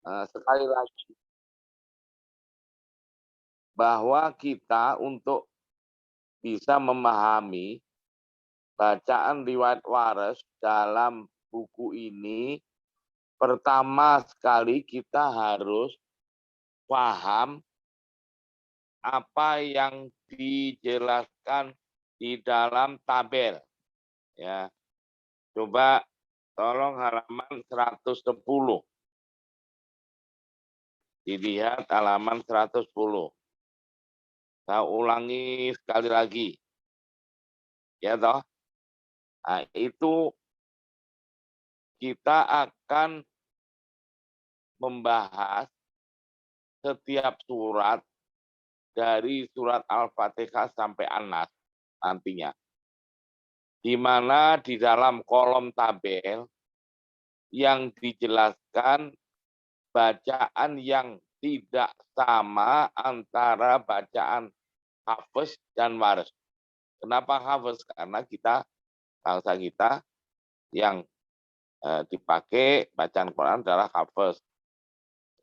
sekali lagi bahwa kita untuk bisa memahami bacaan riwayat waras dalam buku ini, pertama sekali kita harus paham apa yang dijelaskan di dalam tabel. Ya, coba tolong halaman 110. Dilihat halaman 110. Saya ulangi sekali lagi. Ya toh? Nah, itu kita akan membahas setiap surat dari surat Al-Fatihah sampai An-Nas nantinya. Di mana di dalam kolom tabel yang dijelaskan bacaan yang tidak sama antara bacaan hafes dan waris. Kenapa hafes? Karena bangsa kita yang dipakai bacaan Quran adalah hafes.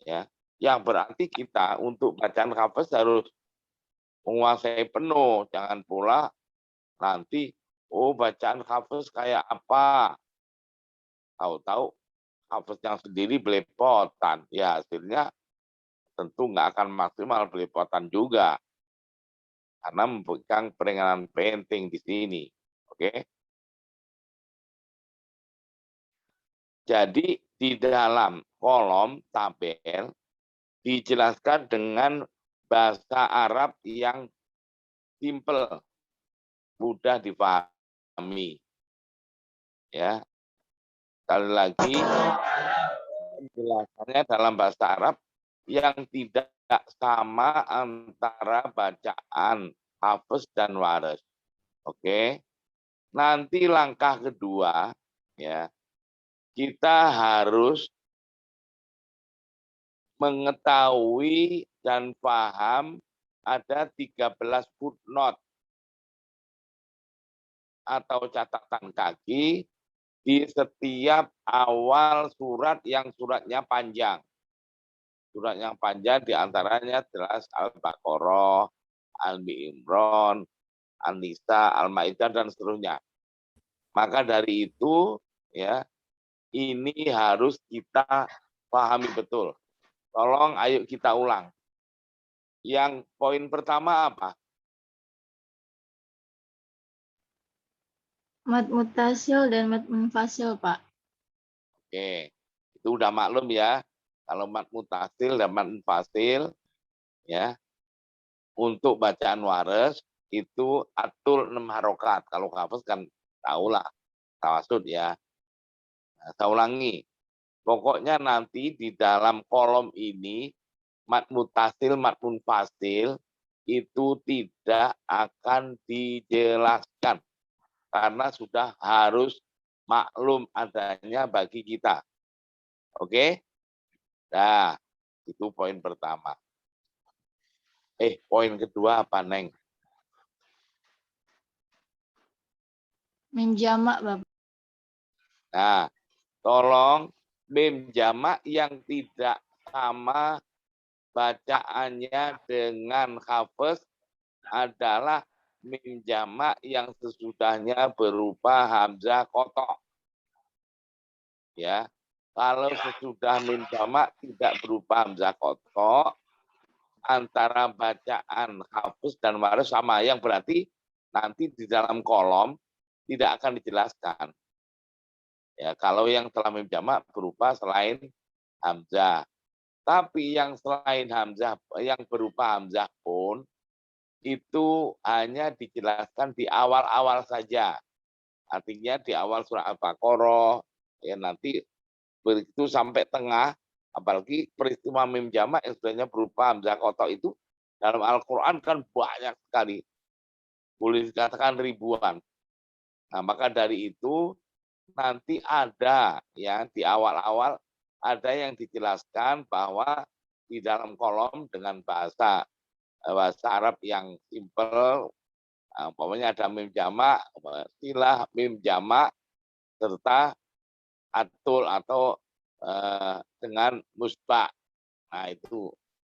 Ya, yang berarti kita untuk bacaan hafes harus menguasai penuh. Jangan pula nanti, bacaan hafes kayak apa? Tahu-tahu hafesnya sendiri belepotan. Ya hasilnya tentu nggak akan maksimal, belepotan juga. Karena memberikan peringanan penting di sini. Oke. Jadi di dalam kolom tabel dijelaskan dengan bahasa Arab yang simple, mudah dipahami. Ya. Sekali lagi penjelasannya dalam bahasa Arab yang tidak sama antara bacaan hafes dan waris. Oke. Nanti langkah kedua, ya, kita harus mengetahui dan paham ada 13 footnote atau catatan kaki di setiap awal surat yang suratnya panjang. Surat yang panjang diantaranya jelas Al-Baqarah, Al-Imran, An-Nisa, Al-Maidah, dan seterusnya. Maka dari itu, ya, ini harus kita pahami betul. Tolong ayo kita ulang. Yang poin pertama apa? Mad mutasil dan mad munfasil, Pak. Oke, itu udah maklum ya. Kalau mad mutasil dan mad munfasil, ya, untuk bacaan waris itu atul 6 harokat. Kalau hafaz kan tahulah, tawassut ya. Nah, saya ulangi. Pokoknya nanti di dalam kolom ini mad mutasil, mad munfasil itu tidak akan dijelaskan karena sudah harus maklum adanya bagi kita. Oke? Nah, itu poin pertama. Poin kedua apa, Neng? Mim jamak, Bapak. Nah, tolong mim jamak yang tidak sama bacaannya dengan hafes adalah mim jamak yang sesudahnya berupa hamzah kotok. Ya, kalau sesudah mim jamak tidak berupa hamzah kotok, antara bacaan hafes dan waris sama, yang berarti nanti di dalam kolom tidak akan dijelaskan. Ya, kalau yang telah mim jamak berupa selain hamzah. Tapi yang selain hamzah, yang berupa hamzah pun itu hanya dijelaskan di awal-awal saja. Artinya di awal surah Al-Baqarah, ya nanti begitu sampai tengah, apalagi peristiwa mim jamak yang sebenarnya berupa hamzah kotok itu dalam Al-Quran kan banyak sekali. Boleh dikatakan ribuan. Nah, maka dari itu nanti ada ya di awal-awal ada yang dijelaskan bahwa di dalam kolom dengan bahasa Arab yang simple, umpamanya ada mim jamak, silah mim jamak serta atul atau dengan musbah. Nah itu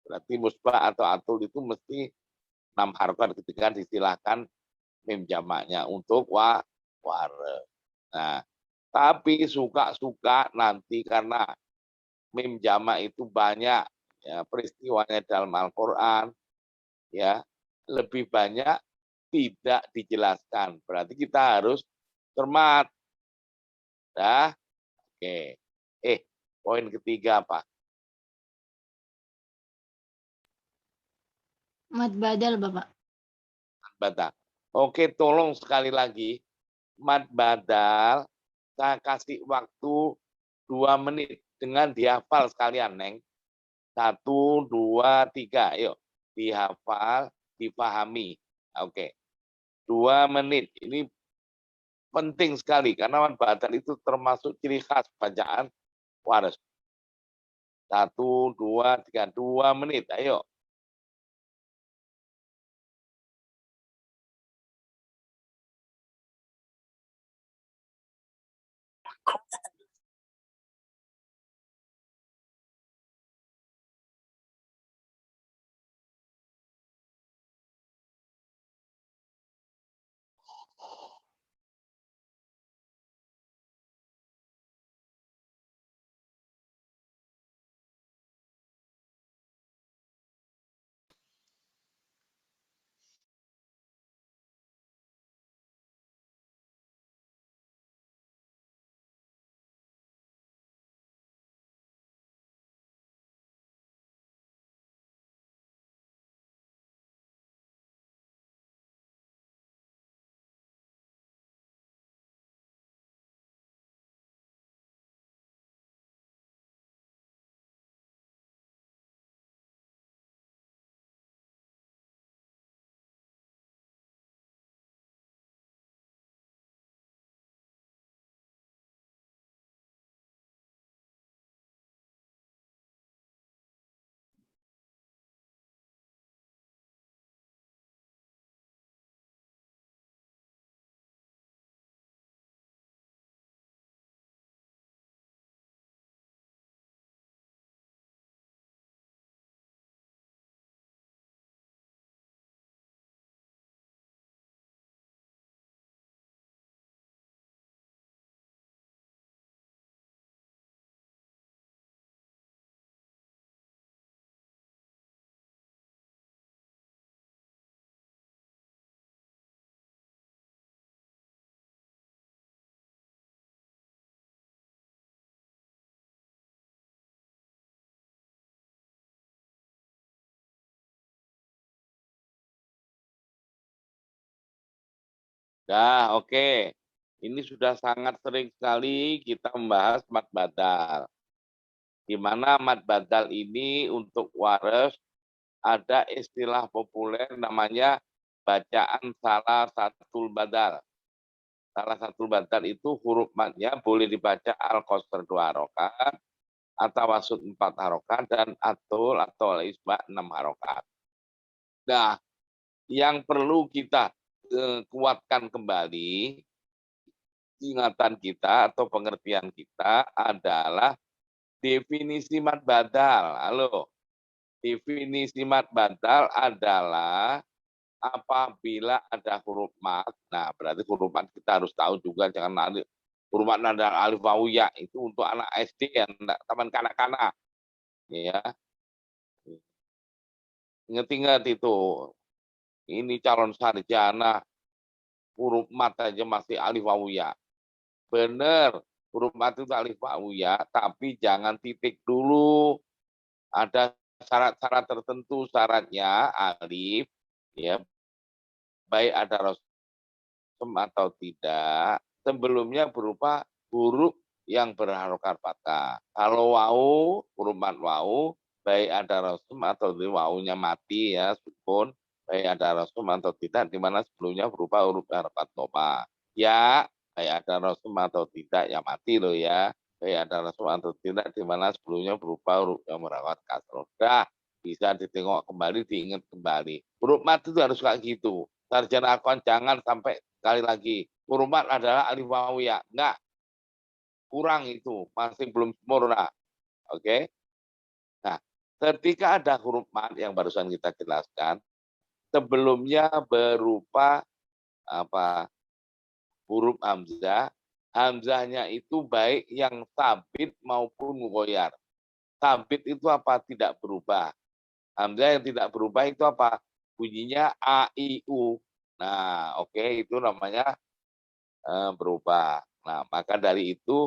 berarti musbah atau atul itu mesti 6 harokat ketika disilahkan mim jamaknya untuk ware. Nah, tapi suka-suka nanti karena mim jamak itu banyak ya peristiwanya dalam Al-Qur'an ya, lebih banyak tidak dijelaskan. Berarti kita harus cermat. Dah. Oke. Poin ketiga apa? Mad badal, Bapak. Badal. Oke, tolong sekali lagi. Mad badal, saya kasih waktu 2 menit dengan dihafal sekalian, Neng. 1, 2, 3. Yuk, dihafal, dipahami. Oke. 2 menit. Ini penting sekali karena mad badal itu termasuk ciri khas bacaan waras. 1, 2, 3. 2 menit. Ayo. Dah, oke. Ini sudah sangat sering sekali kita membahas mad badal. Di mana mad badal ini untuk waras ada istilah populer namanya bacaan salah satu badal. Salah satu badal itu huruf madnya boleh dibaca al-qasr 2 harokat, atau wasud 4 harokat, dan atul atau isbah 6 harokat. Nah, yang perlu kita kuatkan kembali ingatan kita atau pengertian kita adalah definisi mad badal. Halo. Definisi mad badal adalah apabila ada huruf mad. Nah, berarti huruf mad kita harus tahu juga, jangan huruf mad nada alif wawu ya, itu untuk anak SD yang taman kanak-kanak. Ya. Ingat-ingat itu. Ini calon sarjana huruf mad aja masih alif wawu ya. Benar, huruf mad itu alif wawu ya, tapi jangan titik dulu. Ada syarat-syarat tertentu, syaratnya alif ya, baik ada rosem atau tidak, sebelumnya berupa huruf yang berharokat fathah. Kalau wau, huruf mad wau, baik ada rosem atau tidak, waunya mati ya, sukun, baik ada rosem atau tidak, di mana sebelumnya berupa huruf harokat dhamma. Ya, baik ada rosem atau tidak, ya mati loh ya. Baik ada rosem atau tidak, di mana sebelumnya berupa huruf yang berharokat kasroh. Dah, bisa ditengok kembali, diingat kembali. Huruf mat itu harus kayak gitu. Sarjana akhwan jangan sampai sekali lagi. Huruf mat adalah alif wawu ya. Enggak. Kurang itu, masih belum sempurna. Oke. Nah, ketika ada huruf mat yang barusan kita jelaskan, sebelumnya berupa apa? Huruf hamzah, hamzahnya itu baik yang sabit maupun mughoyar. Sabit itu apa? Tidak berubah. Hamzah yang tidak berubah itu apa? Bunyinya a, i, u. Nah, oke, itu namanya berubah. Nah, maka dari itu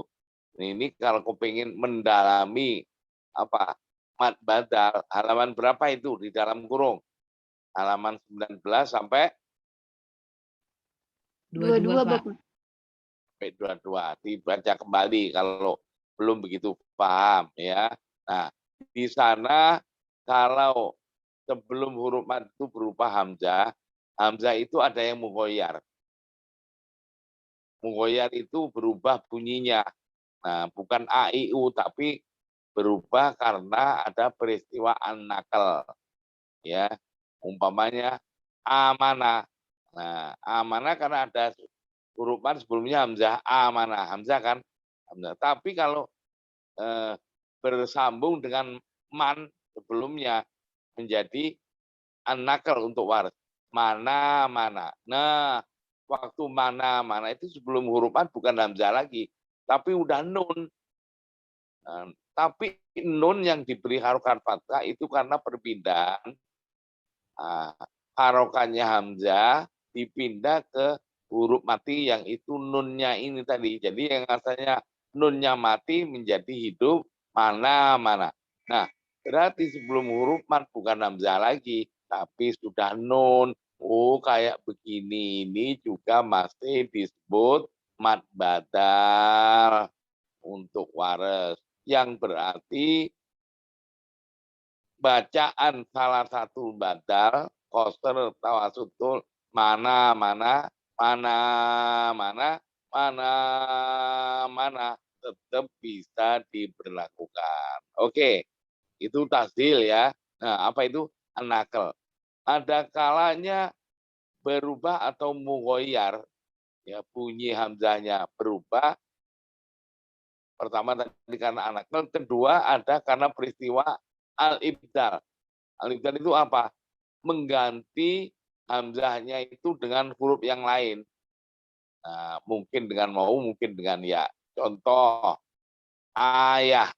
ini kalau kepingin mendalami apa mat badal, halaman berapa itu di dalam kurung? Halaman 19 sampai 22, Pak. Bapak. 22. Dibaca kembali kalau belum begitu paham ya. Nah, di sana kalau sebelum huruf mat itu berupa hamzah, hamzah itu ada yang mughoyar. Mughoyar itu berubah bunyinya. Nah, bukan a, i, u, tapi berubah karena ada peristiwa an-nakal. Ya, umpamanya amanah. Nah, amanah karena ada huruf mat sebelumnya hamzah amanah. Hamzah kan? Hamzah. Tapi kalau bersambung dengan man sebelumnya menjadi an-nakal untuk waris. Mana-mana. Nah, waktu mana-mana itu sebelum huruf mat bukan hamzah lagi, tapi udah nun. Nah, tapi nun yang diberi harokat fathah itu karena perpindahan harokannya hamzah dipindah ke huruf mati yang itu nunnya ini tadi. Jadi yang asalnya nunnya mati menjadi hidup mana-mana. Nah, berarti sebelum huruf mat bukan hamzah lagi, tapi sudah nun. Oh, kayak begini ini juga masih disebut mat badal untuk waras. Yang berarti bacaan salah satu badal, koster, tawasutul, mana, tetap bisa diberlakukan. Oke, itu tasdil ya. Nah, apa itu? An-nakal. Ada kalanya berubah atau mughoyar, ya bunyi hamzahnya berubah. Pertama tadi karena an-nakal, kedua ada karena peristiwa al-ibdal. Al-ibdal itu apa? Mengganti hamzahnya itu dengan huruf yang lain. Nah, mungkin dengan mau, mungkin dengan ya. Contoh, ayah,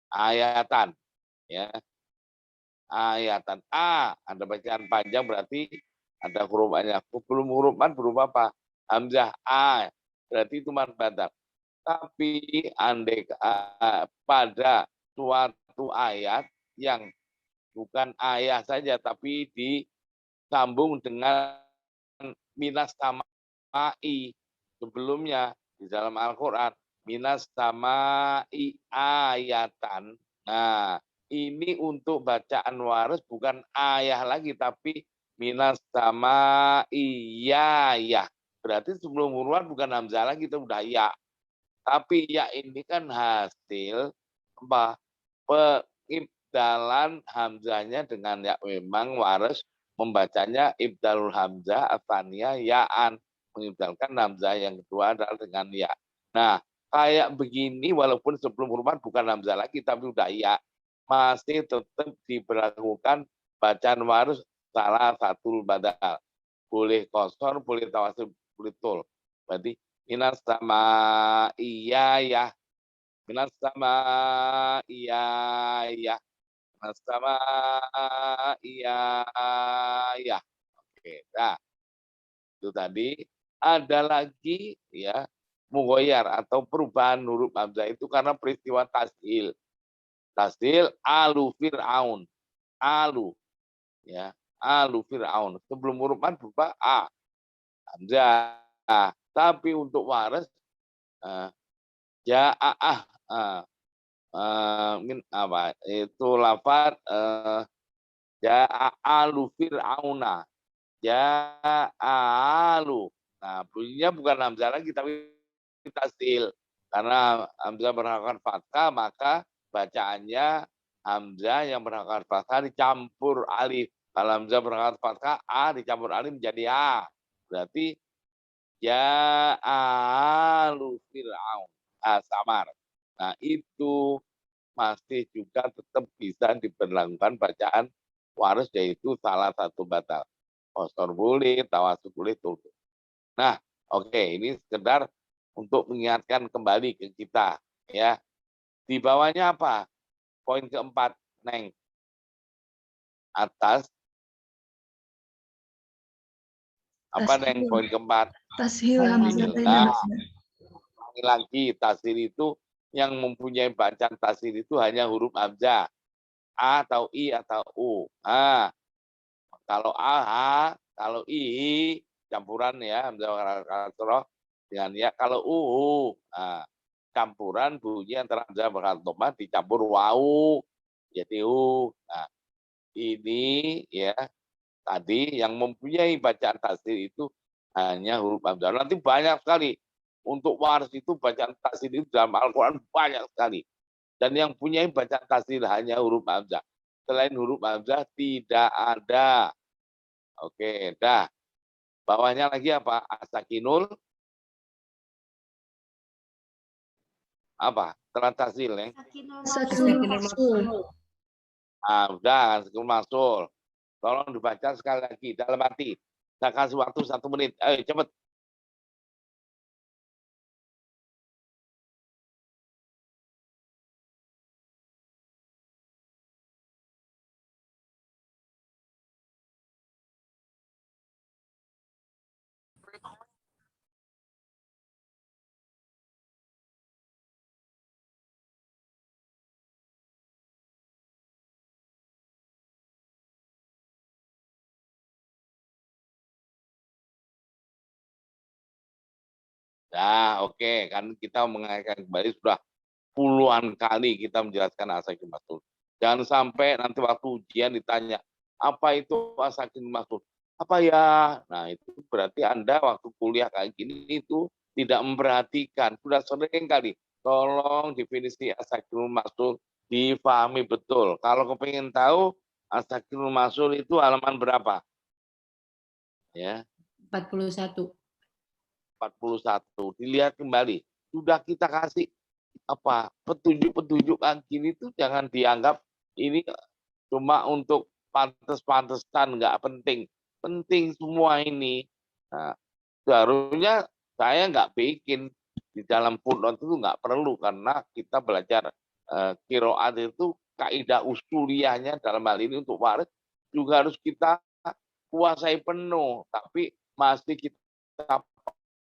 ayatan. Ya, ayatan. A, ada bacaan panjang berarti ada huruf A-nya. Sebelum huruf mat berupa apa? Hamzah A, berarti itu mat badal. Tapi andai pada suatu ayat yang bukan ayah saja, tapi disambung dengan minas samai sebelumnya di dalam Al-Quran. Minas samai ayatan. Nah, ini untuk bacaan waris bukan ayah lagi, tapi minas samai ya. Berarti sebelum huruf bukan hamzah lagi, itu udah ya. Tapi ya ini kan hasil apa? Ibdalan hamzahnya dengan ya, memang waris membacanya ibdalul hamzah ataniyah ya'an, mengibdalkan hamzah yang kedua adalah dengan ya. Nah, kayak begini walaupun sebelum huruf bukan hamzah lagi tapi udah ya, masih tetap diberlakukan bacaan waris salah satu badal. Boleh kosor, boleh tawasul, boleh tul. Berarti minas sama iya ya, minas sama iya ya, minas sama iya ya. Oke, nah itu tadi. Ada lagi ya mughoyar atau perubahan huruf hamzah itu karena peristiwa tasdil. Tasdil alu fir'aun, alu ya, alu fir'aun. Sebelum huruf mat berupa a hamzah. Tapi untuk waras ja'ah mungkin apa itu lafaz ja'alu fir'auna, ja'alu. Nah, bunyinya bukan hamzah lagi tapi tasdil. Karena hamzah berharokat fathah maka bacaannya hamzah yang berharokat fathah dicampur alif. Kalau hamzah berharokat fathah a dicampur alif menjadi a. Berarti ja'alu fir'aun. Samar. Nah, itu masih juga tetap bisa diberlakukan bacaan waris, yaitu salah satu batal. Qasar boleh, tawasud boleh, tutup. Nah, oke, ini sekedar untuk mengingatkan kembali ke kita, ya. Di bawahnya apa? Poin keempat, Neng. Atas. Apa, Neng? Poin keempat. Tashil hamzah. Nah, lagi tasir itu yang mempunyai bacaan tasir itu hanya huruf hamzah. A atau I atau U. Ah, kalau A, kalau I campuran ya, hamzah dengan ya. Kalau U, campuran bunyi antara hamzah dan dicampur wau, jadi U. Nah, ini ya tadi yang mempunyai bacaan tasir itu hanya huruf hamzah. Nanti banyak sekali untuk waris itu bacaan tasir itu dalam Al-Quran banyak sekali. Dan yang punya bacaan tasir hanya huruf hamzah. Selain huruf hamzah tidak ada. Oke, dah. Bawahnya lagi apa? Asakinul apa? Setelah tasir, ya. Sakinul maf'ul. Nah, udah, asakinul masul. Tolong dibaca sekali lagi dalam hati. Saya kasih waktu 1 menit. Ayo cepet. Nah, oke. Kan kita mengaitkan kembali sudah puluhan kali kita menjelaskan asakin masul. Jangan sampai nanti waktu ujian ditanya, apa itu asakin masul? Apa ya? Nah, itu berarti Anda waktu kuliah kayak gini itu tidak memperhatikan. Sudah sering kali. Tolong definisi asakin masul difahami betul. Kalau kepingin tahu asakin masul itu halaman berapa? Ya. 41. 41. Dilihat kembali. Sudah kita kasih apa petunjuk-petunjuk gini itu jangan dianggap ini cuma untuk pantes-pantesan, nggak penting. Penting semua ini. Nah, seharusnya saya nggak bikin di dalam footnote itu nggak perlu karena kita belajar qiraat itu kaidah usuliyahnya dalam hal ini untuk waris juga harus kita kuasai penuh, tapi masih kita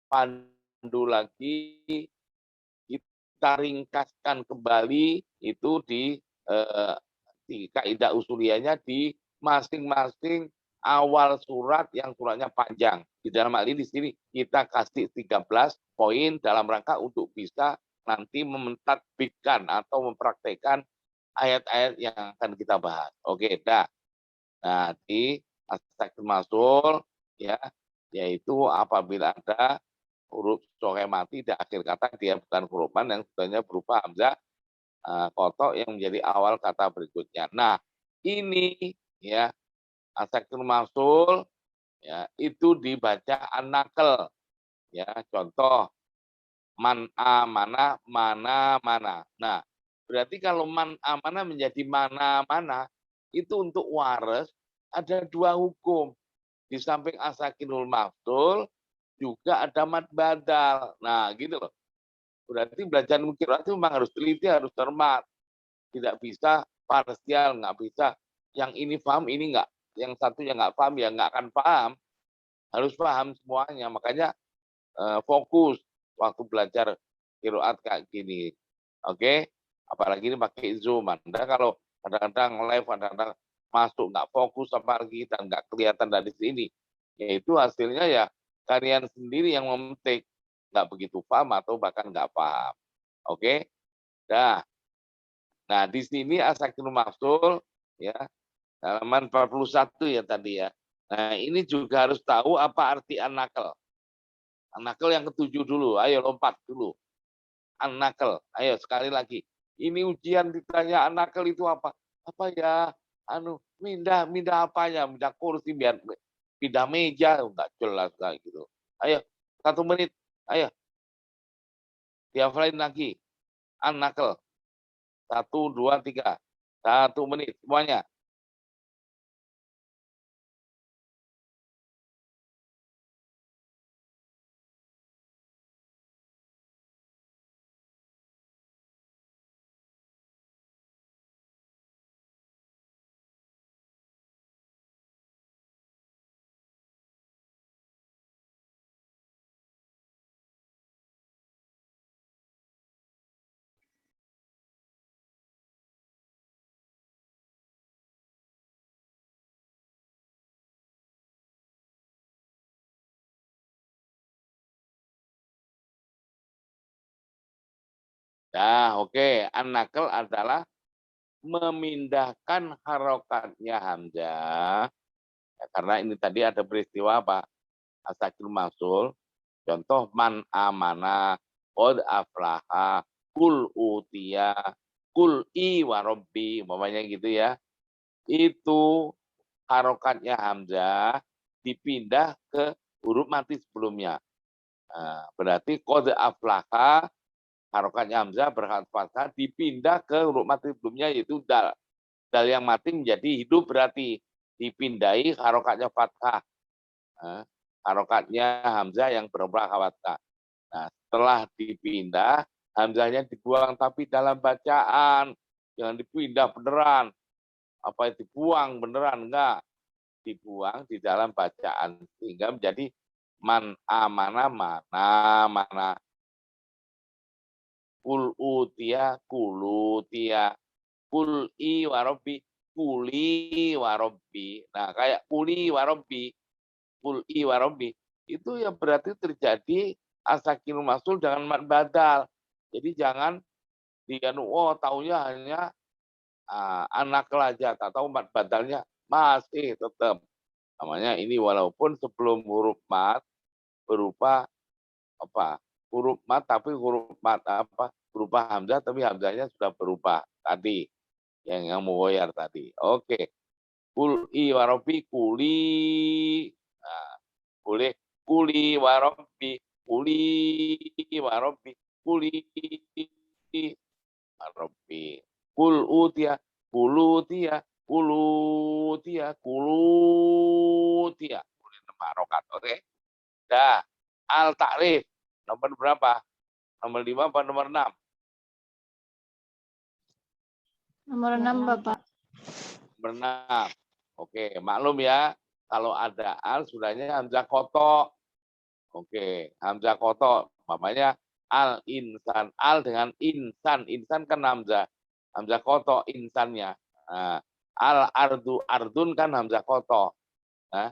pandu lagi, kita ringkaskan kembali itu di kaidah usuliyahnya di masing-masing awal surat yang suratnya panjang. Di dalam hal ini di sini kita kasih 13 poin dalam rangka untuk bisa nanti mentadbikkan atau mempraktekkan ayat-ayat yang akan kita bahas. Oke, dah. Nah, di aspek masul ya, yaitu apabila ada huruf sohe mati di akhir kata dia bukan huruf man yang sebenarnya berupa hamzah kotok yang menjadi awal kata berikutnya. Nah, ini ya asekul masul ya itu dibaca anakel ya. Contoh man amana mana mana. Nah, berarti kalau man amana menjadi mana mana itu untuk waris ada 2 hukum. Di samping asakinul mafsul juga ada mad badal. Nah, gitu loh. Berarti belajar qiraat itu memang harus teliti, harus cermat. Tidak bisa parsial, nggak bisa yang ini paham, ini nggak. Yang satu yang nggak paham, ya nggak akan paham. Harus paham semuanya. Makanya fokus waktu belajar qiraat kayak gini. Oke? Apalagi ini pakai Zoom. Anda kalau kadang-kadang live, kadang-kadang masuk nggak fokus apalagi dan nggak kelihatan dari sini, yaitu hasilnya ya kalian sendiri yang memetik, nggak begitu paham atau bahkan nggak paham. Oke, dah. Nah di sini asakinul mafsul ya halaman 41 ya tadi ya. Nah ini juga harus tahu apa arti an-nakel. An-nakel yang ketujuh dulu, ayo lompat dulu. An-nakel, ayo sekali lagi. Ini ujian ditanya an-nakel itu apa? Apa ya? Mindah apanya? Mindah kursi biar pindah meja, enggak jelas kayak gitu. Ayo, 1 menit. Ayo. Dihafalin lagi. An-nakel. 1, 2, 3. 1 menit semuanya. Nah, oke. An-naql adalah memindahkan harokatnya hamzah. Ya, karena ini tadi ada peristiwa apa? Asakil masul. Contoh man amana, qad aflaha, kul utia, kul i warobbi, umpamanya gitu ya. Itu harokatnya hamzah dipindah ke huruf mati sebelumnya. Nah, berarti qad aflaha harokatnya hamzah berharokat fathah dipindah ke huruf mati sebelumnya yaitu dal. Dal yang mati menjadi hidup berarti dipindahi harokatnya fathah. Nah, harokatnya hamzah yang berubah fathah. Nah, setelah dipindah, hamzahnya dibuang tapi dalam bacaan. Jangan dipindah beneran. Apa itu dibuang beneran? Enggak. Dibuang di dalam bacaan. Sehingga menjadi man amana mana. Kul utia, kulutia. Kul i warobi, kuli warobi. Nah, kayak kuli warobi, kul i warobi. Itu yang berarti terjadi asakil masul dengan mad badal. Jadi jangan taunya hanya anak aja, tak tahu mad badalnya masih tetap. Namanya ini walaupun sebelum huruf mat berupa apa? Huruf mat tapi huruf mat apa? Berupa hamzah tapi hamzahnya sudah berubah tadi yang mugoyar tadi. Oke. Kul i warobi kuli. Nah, boleh kuli warobi kuli warobi kuli warobi kul utia kulutia kulutia kulutia boleh marokat. Oke. Dah. Al takrif nomor berapa? Nomor 5 apa nomor 6? Nomor 6, Bapak. Nomor 6. Oke, maklum ya. Kalau ada al sudahnya hamzah kotok. Oke, hamzah kotok. Mamanya al insan. Al dengan insan. Insan kan hamzah. Hamzah kotok insannya. Nah, al ardu ardun kan hamzah kotok. Nah,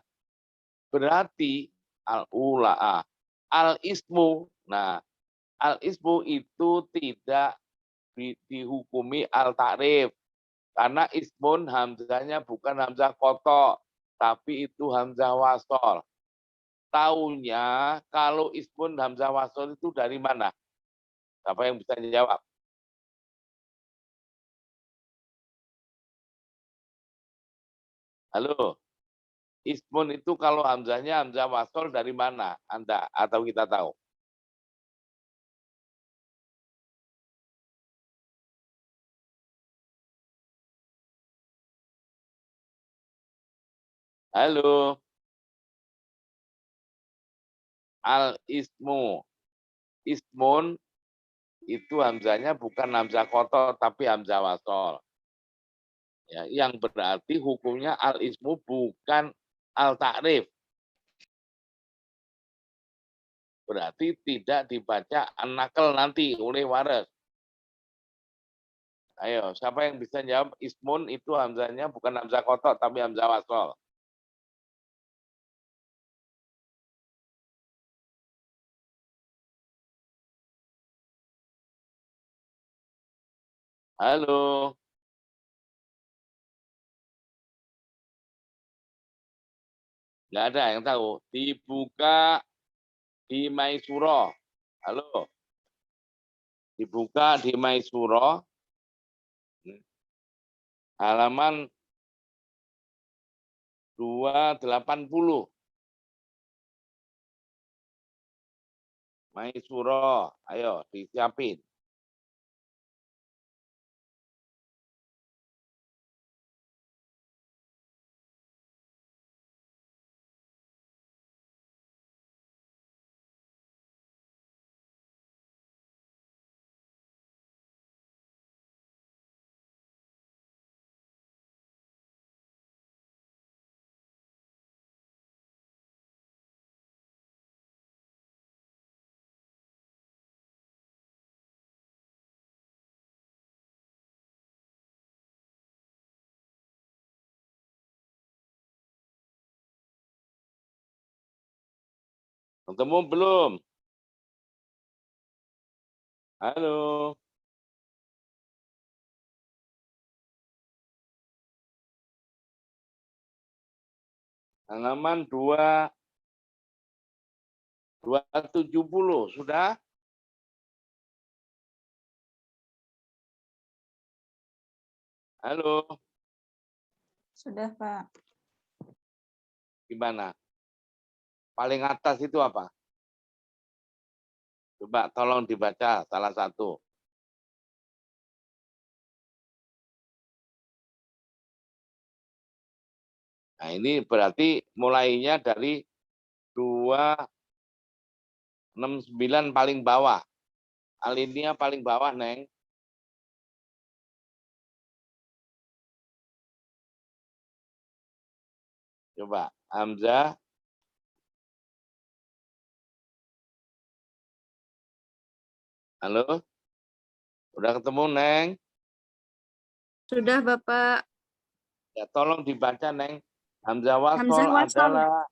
berarti al ula al ismu. Nah, al ismu itu tidak dihukumi al takrif. Karena ismun hamzahnya bukan hamzah kotok, tapi itu hamzah wasol. Taunya kalau ismun hamzah wasol itu dari mana? Siapa yang bisa jawab? Halo, ismun itu kalau hamzahnya hamzah wasol dari mana? Anda atau kita tahu? Halo, al ismu. Ismun itu hamzahnya bukan hamzah kotok, tapi hamzah wasol. Ya, yang berarti hukumnya al ismu bukan al takrif. Berarti tidak dibaca an-naql nanti oleh waris. Ayo, siapa yang bisa jawab ismun itu hamzahnya bukan hamzah kotok tapi hamzah wasol. Halo. Nggak ada yang tahu. Dibuka di Maisuro. Halo. Dibuka di Maisuro. Halaman 280. Maisuro. Ayo, disiapin. Ketemu belum? Halo. Halaman 270 sudah? Halo, Sudah, Pak. gimana? Paling atas itu apa? Coba tolong dibaca salah satu. Nah, ini berarti mulainya dari 269 paling bawah. Alinea paling bawah, Neng. Coba, Hamzah. Halo? Udah ketemu, Neng? Sudah, Bapak. Ya, tolong dibaca, Neng. Hamzah Hamzah wasol wasol. adalah...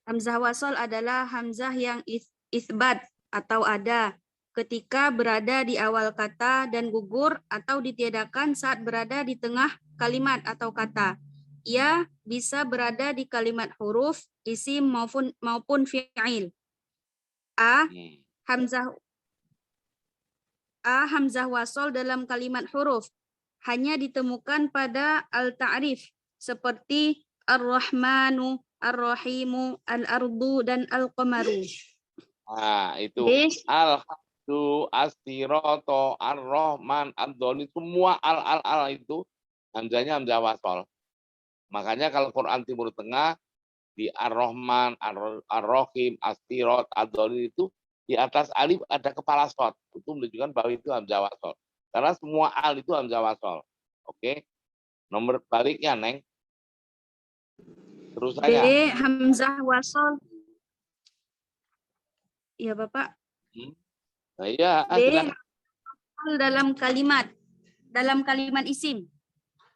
Hamzah wasol adalah hamzah yang isbat atau ada ketika berada di awal kata dan gugur atau ditiadakan saat berada di tengah kalimat atau kata. Ia bisa berada di kalimat huruf, isim maupun fi'il. Hamzah wasol dalam kalimat huruf hanya ditemukan pada al-ta'rif seperti ar-Rahmanu, ar-Rahimu, al-Ardu, dan al-Qamaru. Nah, itu al-Hamdu, as-Siroto, ar-Rahman, ad-Dhoni, semua al itu hamzahnya hamzah wasol. Makanya kalau Quran Timur Tengah di ar-Rahman, ar-Rahim, as-Sirot, ad-Dhoni itu di atas alif ada kepala shot. Itu menunjukkan bahwa itu hamzah wasol. Karena semua al itu hamzah wasol. Oke. Nomor baliknya, Neng. Terus saya. B. Hamzah wasol. Ya, Bapak. Nah, iya, B. Dalam kalimat isim.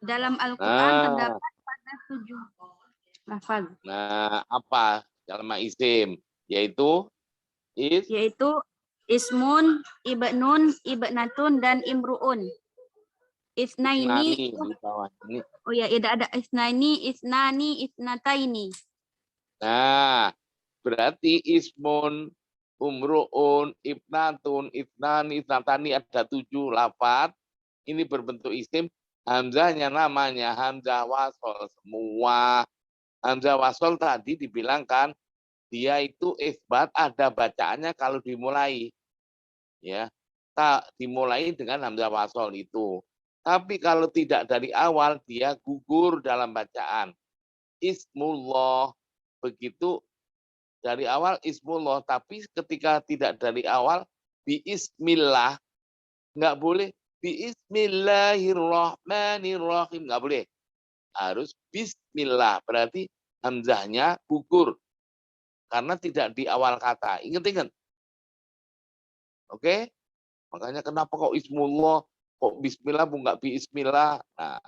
Dalam Al-Quran terdapat pada 7 lafaz. Nah, apa kalimat isim? Yaitu ismun, ibnun, ibnatun, dan imruun. Isnaini. Oh ya, ada isnaini, isnani, isnataini. Nah, berarti ismun, umruun, ibnatun, isnani, isnatani ada 7 lafaz. Ini berbentuk isim. Hamzahnya namanya hamzah wasol semua. Hamzah wasol tadi dibilangkan dia itu isbat ada bacaannya kalau dimulai. Ya, tak dimulai dengan hamzah wasol itu. Tapi kalau tidak dari awal dia gugur dalam bacaan. Ismullah, begitu dari awal ismullah, tapi ketika tidak dari awal biismillah, nggak boleh bismillahirrahmanirrahim, nggak boleh. Harus bismillah, berarti hamzahnya gugur karena tidak di awal kata. Ingat-ingat. Oke? Makanya kenapa kok ismullah, kok bismillah, nggak bismillah. Nah,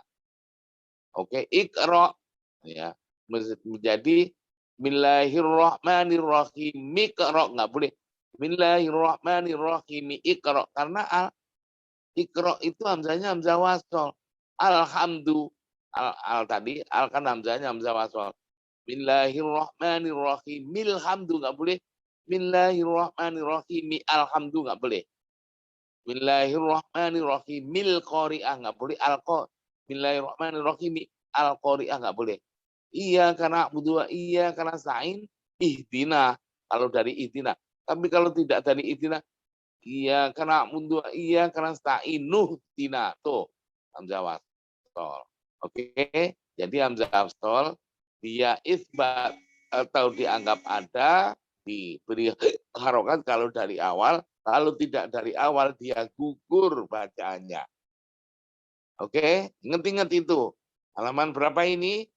oke, ikra, ya, menjadi Bismillahirrahmanirrahim, ikra, nggak boleh. Bismillahirrahmanirrahim, ikra, karena ikra itu hamzahnya hamzah wasol. Alhamdu, tadi al kan hamzahnya hamzah wasol. Bismillahirrahmanirrahim, milhamdu, nggak boleh. Bismillahirrahmanirrahim, alhamdu, nggak boleh. Bismillahirrahmanirrahim, mil qari'ah, nggak boleh. Bismillahirrahmanirrahim, al-qari'ah, nggak boleh. Iya karena berdua, iya karena sa'in, ihdina. Kalau dari ihdina. Tapi kalau tidak dari ihdina, iya karena berdua, iya karena sa'in, nuhdina. Tuh, hamzah wasol. Oke, jadi hamzah wasol, dia isbat atau dianggap ada, diberi harokat kalau dari awal. Kalau tidak dari awal, dia gugur bacaannya. Oke, ingat-ingat itu. Halaman berapa ini?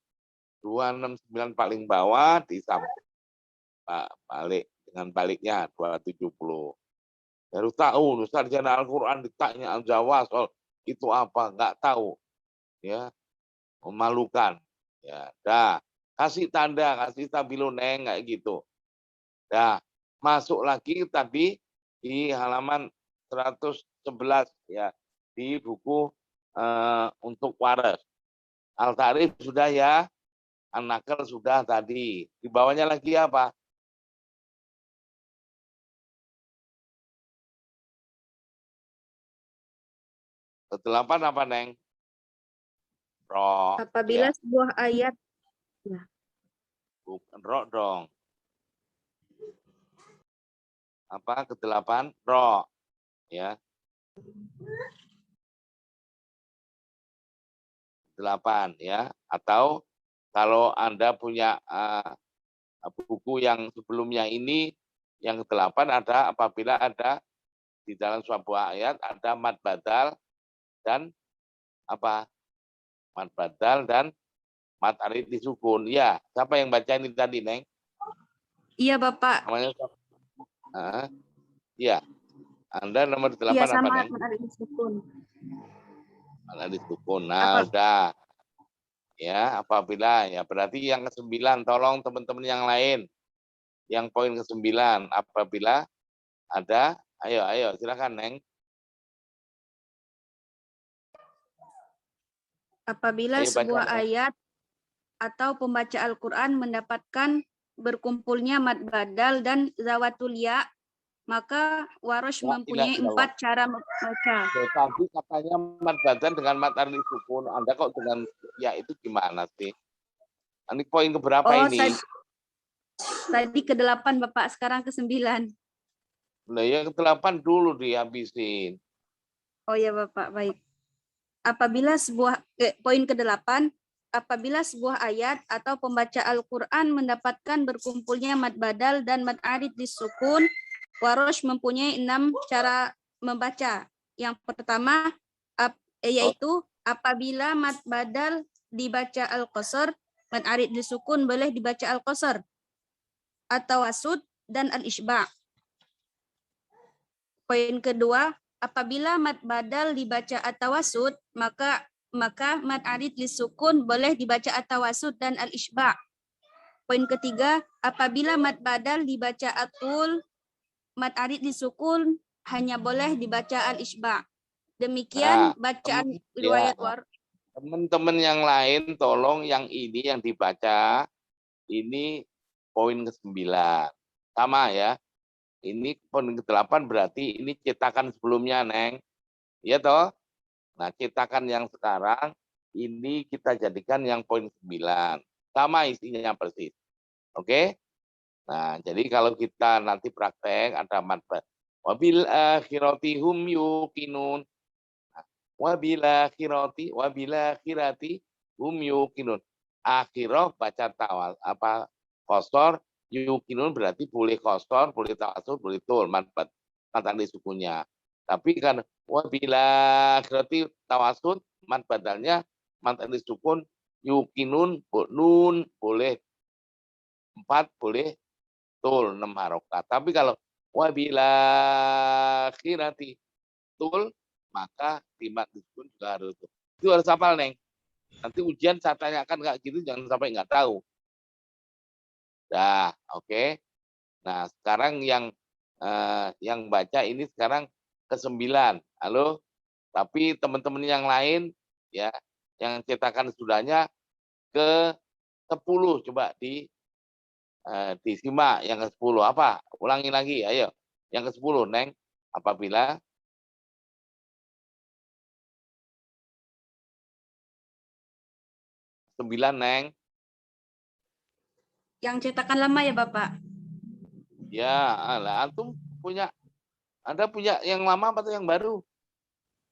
269 paling bawah, disambung balik dengan baliknya 270. Baru tahu, sarjana Al-Quran ditanya hamzah wasol itu apa? Nggak tahu. Ya, memalukan. Ya, dah. kasih tanda, kasih stabilo neng kayak gitu. Nah, masuk lagi tadi di halaman 111 ya di buku untuk waras. Al-Ta'rif sudah ya, An-Nakal sudah tadi. Di bawahnya lagi apa? Ke-8 apa, Neng? Ro. Apabila Ya. sebuah ayat Bukan ro dong. Apa ke-8? Ro. Ya. 8 ya. Atau kalau Anda punya buku yang sebelumnya ini, yang ke-8 ada apabila ada di dalam sebuah ayat ada mad badal dan apa? Mad badal dan mad arid disukun. Ya, siapa yang baca ini tadi, Neng? iya Bapak. Namanya siapa? Iya. Anda nomor 8 Iya apa, sama Neng? mad arid disukun. Mad arid disukun. Nah, udah. Ya, apabila ya berarti yang ke-9 tolong teman-teman yang lain. Yang poin ke-9 apabila ada, ayo silakan, Neng. Apabila Ayo sebuah baca, Neng. ayat atau pembaca Al-Quran mendapatkan berkumpulnya mad badal dan zawatul ya, maka warosh La mempunyai ilaha 4 cara membaca. Tadi katanya mad badan dengan mad arid sukun. Anda kok dengan ya itu gimana sih? Ini poin keberapa Oh, ini? tadi ke-8 Bapak, sekarang ke-9. Nah, yang ke-8 dulu dihabisin. Oh ya Bapak, baik. Apabila sebuah poin ke-8, apabila sebuah ayat atau pembaca Al-Quran mendapatkan berkumpulnya mad badal dan mad arid disukun, warosh mempunyai 6 cara membaca. Yang pertama yaitu apabila mad badal dibaca al-qasar, mad arid disukun boleh dibaca al-qasar, atau wasud dan al-isba'. Poin kedua, apabila mad badal dibaca at-tawassud, maka mad arid disukun boleh dibaca at-tawassud dan al-isba'. Poin ketiga, apabila mad badal dibaca atul, mad arid disukun hanya boleh dibaca al-isba'. Demikian bacaan riwayat teman-teman yang lain tolong yang ini yang dibaca ini poin ke-9. Sama ya. Ini poin ke-8 berarti ini cetakan sebelumnya, Neng. Iya toh? Nah, cetakan yang sekarang ini kita jadikan yang poin 9. Sama isinya persis. Oke? Nah, jadi kalau kita nanti praktek ada matbad. Wabil akhirati hum yuqinun. Wabil akhirati hum yuqinun. Akhirah baca tawal apa kosor, yuqinun berarti boleh kosor, boleh tawasul, boleh tul, matbad kata sukunya. Tapi kan wabila akhirati tawasul, mat badalnya mat sukun, yuqinun nun boleh 4, boleh tul 6 harokat. Tapi kalau wabila akhirati tul, maka timat disukun juga harus tul. Itu harus hafal, Neng. Nanti ujian saya tanyakan kayak gitu jangan sampai nggak tahu. Dah, oke. Nah, sekarang yang baca ini sekarang ke-9. Halo. Tapi teman-teman yang lain ya, yang cetakan sudahnya ke-10 coba disimak yang ke-10 apa? Ulangi lagi, ayo. Yang ke-10, Neng. Apabila 9, Neng. Yang cetakan lama ya Bapak? Ya, lah antum Anda punya yang lama atau yang baru?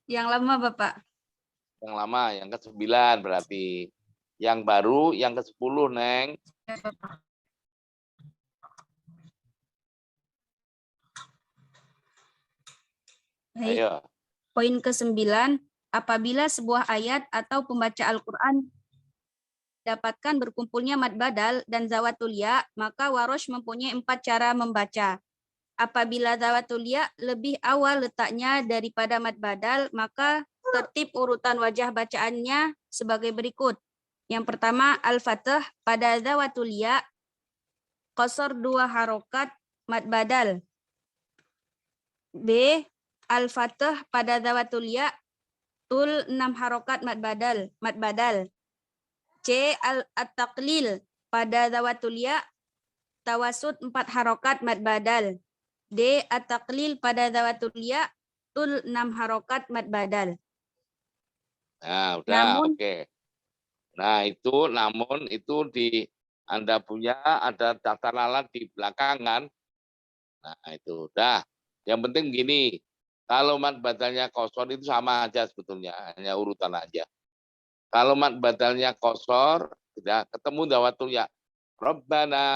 Yang lama Bapak. Yang lama, yang ke-9 berarti. Yang baru, yang ke-10, Neng. Ya, Bapak. Ayo. Poin ke-9, apabila sebuah ayat atau pembaca Al-Quran dapatkan berkumpulnya mad badal dan zawatul ya, maka warosh mempunyai 4 cara membaca. Apabila zawatul ya lebih awal letaknya daripada mad badal, maka tertib urutan wajah bacaannya sebagai berikut. Yang pertama al-fathah pada zawatul ya, qasar 2 harokat mad badal. B. Al-fathah pada zawatul ya, tul 6 harokat mad badal. C. At-taqlil pada zawatul ya, tawasud 4 harokat mad badal. D. At-taqlil pada zawatul ya, tul 6 harokat mad badal. Nah, udah, Namun, oke. Nah, namun itu Anda punya ada daftar lalat di belakangan. Nah, itu udah. Yang penting gini, kalau mad badalnya kosor itu sama aja sebetulnya, hanya urutan aja. Kalau mad badalnya kosor, sudah ketemu dawatul ya. Rabbana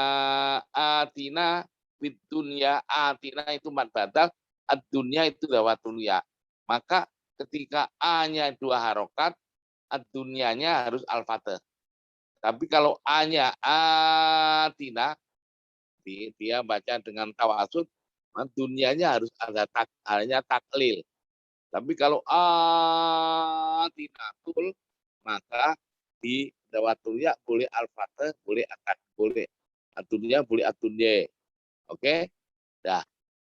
atina fid dunya, atina itu mad badal, ad-dunya itu dawatul ya. Maka ketika A-nya 2 harokat, ad-dunyanya harus al-fathah. Tapi kalau A-nya atina, dia baca dengan tawasud, dunianya harus ada hanya taklil. Tapi kalau atinatul, maka di dawatunya boleh al-fathah, boleh atak, boleh atunya, boleh atunye. Oke? Dah,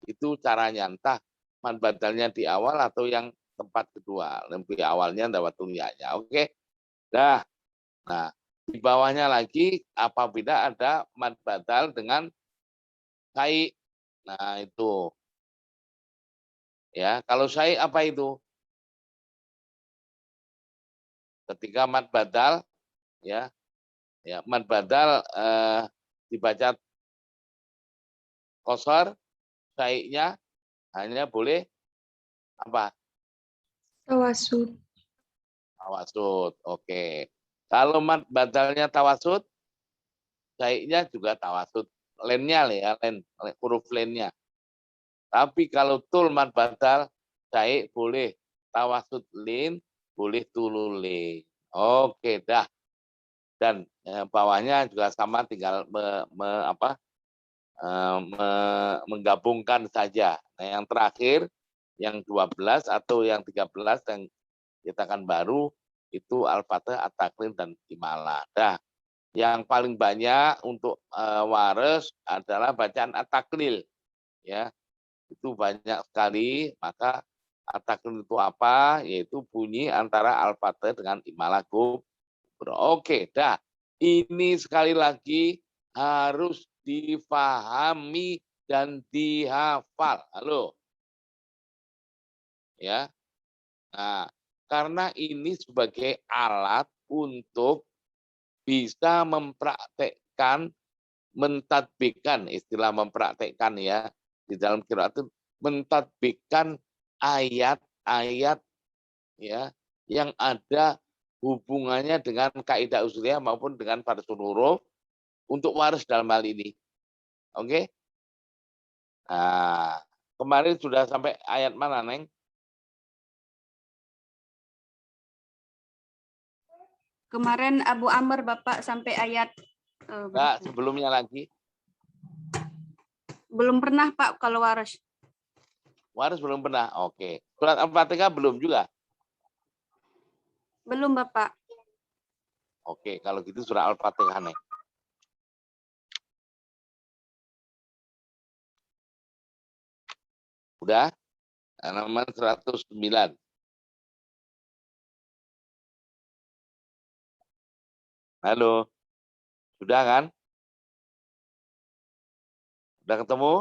itu caranya. Entah man badalnya di awal atau yang tempat kedua. Lebih awalnya dawatunyanya. Oke? Dah. Nah, di bawahnya lagi apabila ada mad badal dengan sai. Nah, itu. Ya, kalau sai apa itu? Ketika mad badal ya. Ya, mad badal dibaca kosor, sai-nya hanya boleh apa? Tawasud. Tawasud. Oke. Kalau mad badalnya tawasud, sai-nya juga tawasud. Lennya ya, huruf lennya. Tapi kalau tul mad badal, sai boleh tawasud lin, boleh tululin. Oke, dah. Dan bawahnya juga sama, tinggal menggabungkan saja. Nah, yang terakhir, yang 12 atau yang 13 yang kita akan baru, itu Al-Fatih, At-Taklin, dan Imalah. Dah. Yang paling banyak untuk waris adalah bacaan At-Taklil. Ya, itu banyak sekali. Maka At-Taklil itu apa? Yaitu bunyi antara Al-Fatih dengan Imalah kubro. Oke, dah. Ini sekali lagi harus difahami dan dihafal. Halo. Ya. Nah, karena ini sebagai alat untuk bisa mempraktekkan, mentadbikkan, istilah mempraktekkan ya, di dalam qiraat itu mentadbikkan ayat-ayat ya yang ada hubungannya dengan kaidah usuliyah maupun dengan fardhul huruf untuk waris dalam hal ini. Oke? Nah, kemarin sudah sampai ayat mana, Neng? kemarin Abu Amr Bapak sampai ayat Enggak, sebelumnya lagi. belum pernah Pak kalau waras. Waris belum pernah. Oke. Surat Al-Fatihah belum juga. Belum Bapak. Oke, kalau gitu surat Al-Fatihah, Neng. Udah? Halaman 109. Halo. Sudah kan? Sudah ketemu?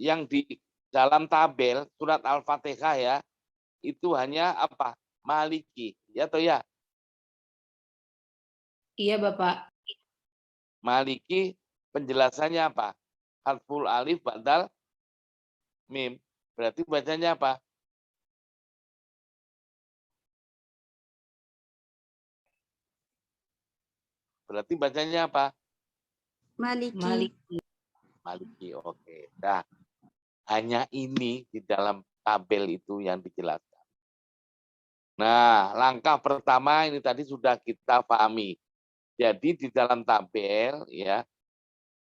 Yang di dalam tabel surat Al-Fatihah ya, itu hanya apa? Maliki. Ya atau ya? Iya, Bapak. Maliki penjelasannya apa? Harful alif badal mim. Berarti bacanya apa? Berarti bacanya apa? Maliki. Maliki. Oke. Nah, hanya ini di dalam tabel itu yang dijelaskan. Nah, langkah pertama ini tadi sudah kita pahami. Jadi di dalam tabel ya,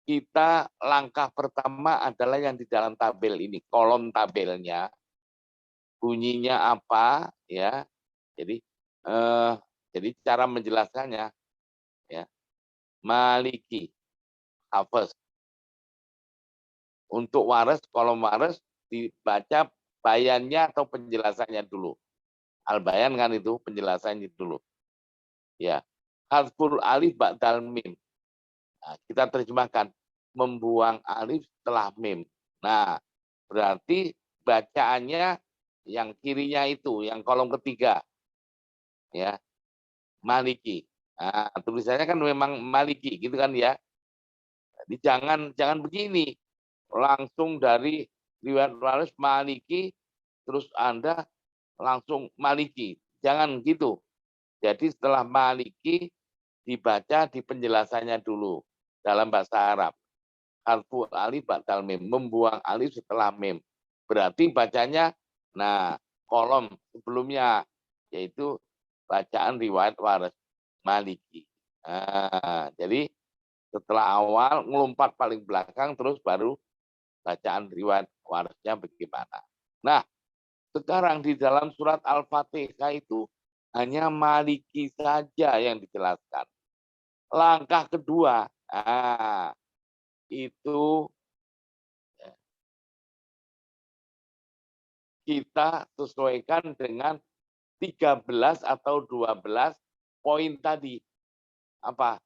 kita langkah pertama adalah yang di dalam tabel ini, kolom tabelnya. Bunyinya apa ya. Jadi Jadi cara menjelaskannya ya, Maliki, Hafiz. Untuk waris, kolom waris dibaca bayannya atau penjelasannya dulu. Al-bayan kan itu penjelasannya dulu. Ya. Harful alif ba'dal mim. Nah, kita terjemahkan membuang alif setelah mim. Nah, berarti bacaannya yang kirinya itu, yang kolom ketiga. Ya. Maliki. Nah, tulisannya kan memang Maliki gitu kan ya. Jadi jangan begini. Langsung dari riwayat waris Maliki terus Anda langsung Maliki. Jangan gitu. Jadi setelah Maliki dibaca di penjelasannya dulu dalam bahasa Arab. Harfu alif ba'dal mim, membuang alif setelah mim. Berarti bacanya kolom sebelumnya yaitu bacaan riwayat waris Maliki. Nah, jadi setelah awal ngelompat paling belakang terus baru bacaan riwayat warisnya bagaimana. Nah, sekarang di dalam surat Al-Fatihah itu hanya Maliki saja yang dijelaskan. Langkah kedua, itu kita sesuaikan dengan 13 atau 12 poin tadi. Apa?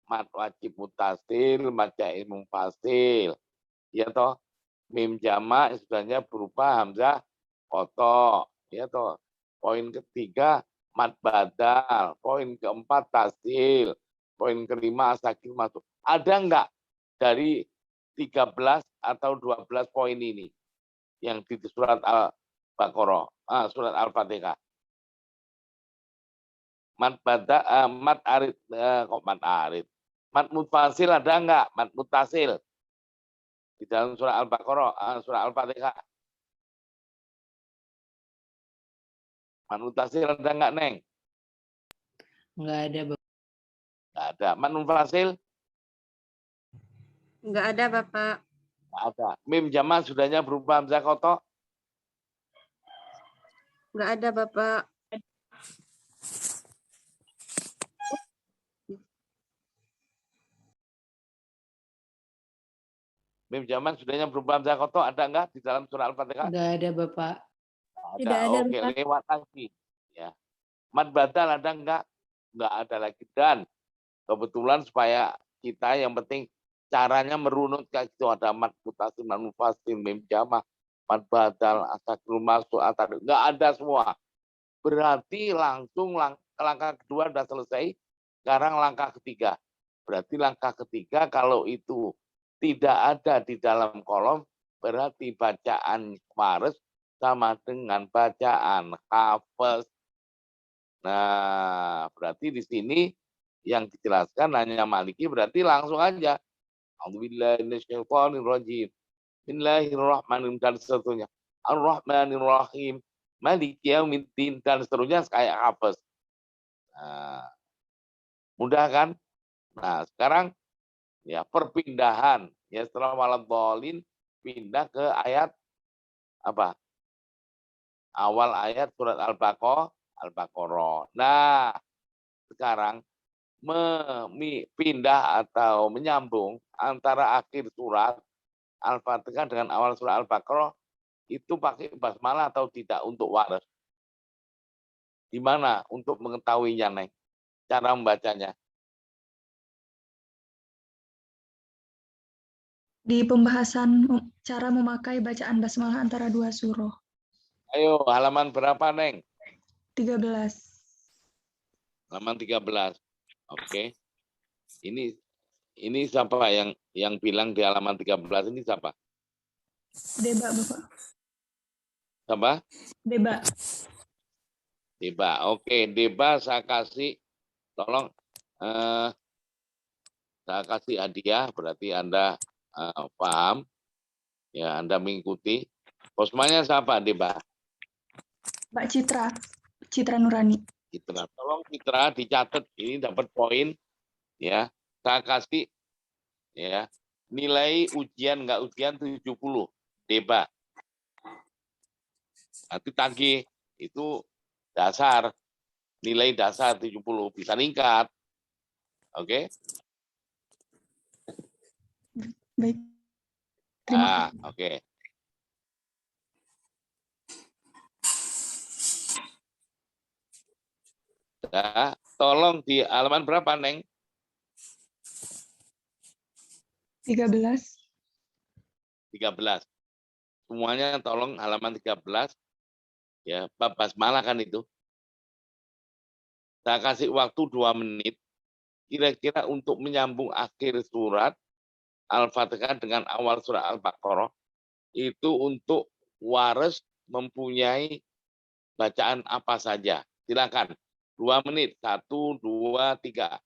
Mad wajib mutasil, mad jaiz munfasil. Ya toh, mim jamak sebenarnya berupa hamzah kotok. Ya toh. Poin ketiga mad badal, poin keempat tasil, poin kelima asakil masuk. Ada enggak dari 13 atau 12 poin ini yang di surat Al-Baqarah, surat Al-Fatihah? Mad badal, mad arid, kok mad arid? Mad mutasil ada enggak? Mad mutasil di dalam surah Al-Baqarah, surah Al-Fatihah. Mad mutasil ada enggak, Neng? Enggak ada, Bapak. Enggak ada. Mad munfasil? Enggak ada, Bapak. Enggak ada. Mim jamak sudahnya berupa hamzah kotok? Enggak ada, Bapak. Mim jamak sudahnya berupa hamzah kotok ada enggak di dalam surah Al-Fatihah? Enggak ada, Bapak. Tidak ada, Oke, Bapak. lewat lagi. Ya. Mad badal ada enggak? Enggak ada lagi. Dan kebetulan supaya kita yang penting caranya merunut kayak itu ada mad mutasil, mad munfasil, mim jamak, mad badal, asakul masuk, atar. Enggak ada semua. Berarti langsung langkah kedua sudah selesai. Sekarang langkah ketiga. Berarti langkah ketiga kalau itu tidak ada di dalam kolom, berarti bacaan waris sama dengan bacaan hafiz. Nah, berarti di sini yang dijelaskan hanya Maliki, berarti langsung aja. A'udzubillahiminasyaitonirrajim. Bismillahirrahmanirrahim dan seterusnya. Ar-Rahmanirrahim. Maliki yaumiddin dan seterusnya kayak hafiz. Nah, mudah kan? Nah, sekarang ya perpindahan ya setelah waladhdallin pindah ke ayat apa? Awal ayat surat Al-Baqarah. Nah, sekarang pindah atau menyambung antara akhir surat Al-Fatihah dengan awal surat Al-Baqarah itu pakai basmalah atau tidak untuk waris? Di mana untuk mengetahuinya, Neng? Cara membacanya? Di pembahasan cara memakai bacaan basmalah antara dua surah. Ayo, halaman berapa, Neng? 13. Halaman 13. Oke. Ini siapa yang bilang di halaman 13 ini siapa? Deba, Bapak. Siapa? Deba. Deba. Oke, Deba saya kasih tolong saya kasih hadiah berarti Anda paham. Ya, Anda mengikuti. Posmanya siapa, Deba? Mbak Citra. Citra Nurani. Citra. Tolong Citra dicatat ini dapat poin ya. Saya kasih ya. Nilai ujian enggak ujian 70. Deba. Nanti tagih itu dasar nilai dasar 70 bisa meningkat. Oke? Baik. Terima kasih. Oke. Nah, tolong di halaman berapa, Neng? 13. 13. Semuanya tolong halaman 13. Ya, bab basmalah kan itu. Saya kasih waktu 2 menit. Kira-kira untuk menyambung akhir surat Al-Fatihah dengan awal surat Al-Baqarah. Itu untuk waris mempunyai bacaan apa saja. Silakan. 2 menit. 1, 2, 3.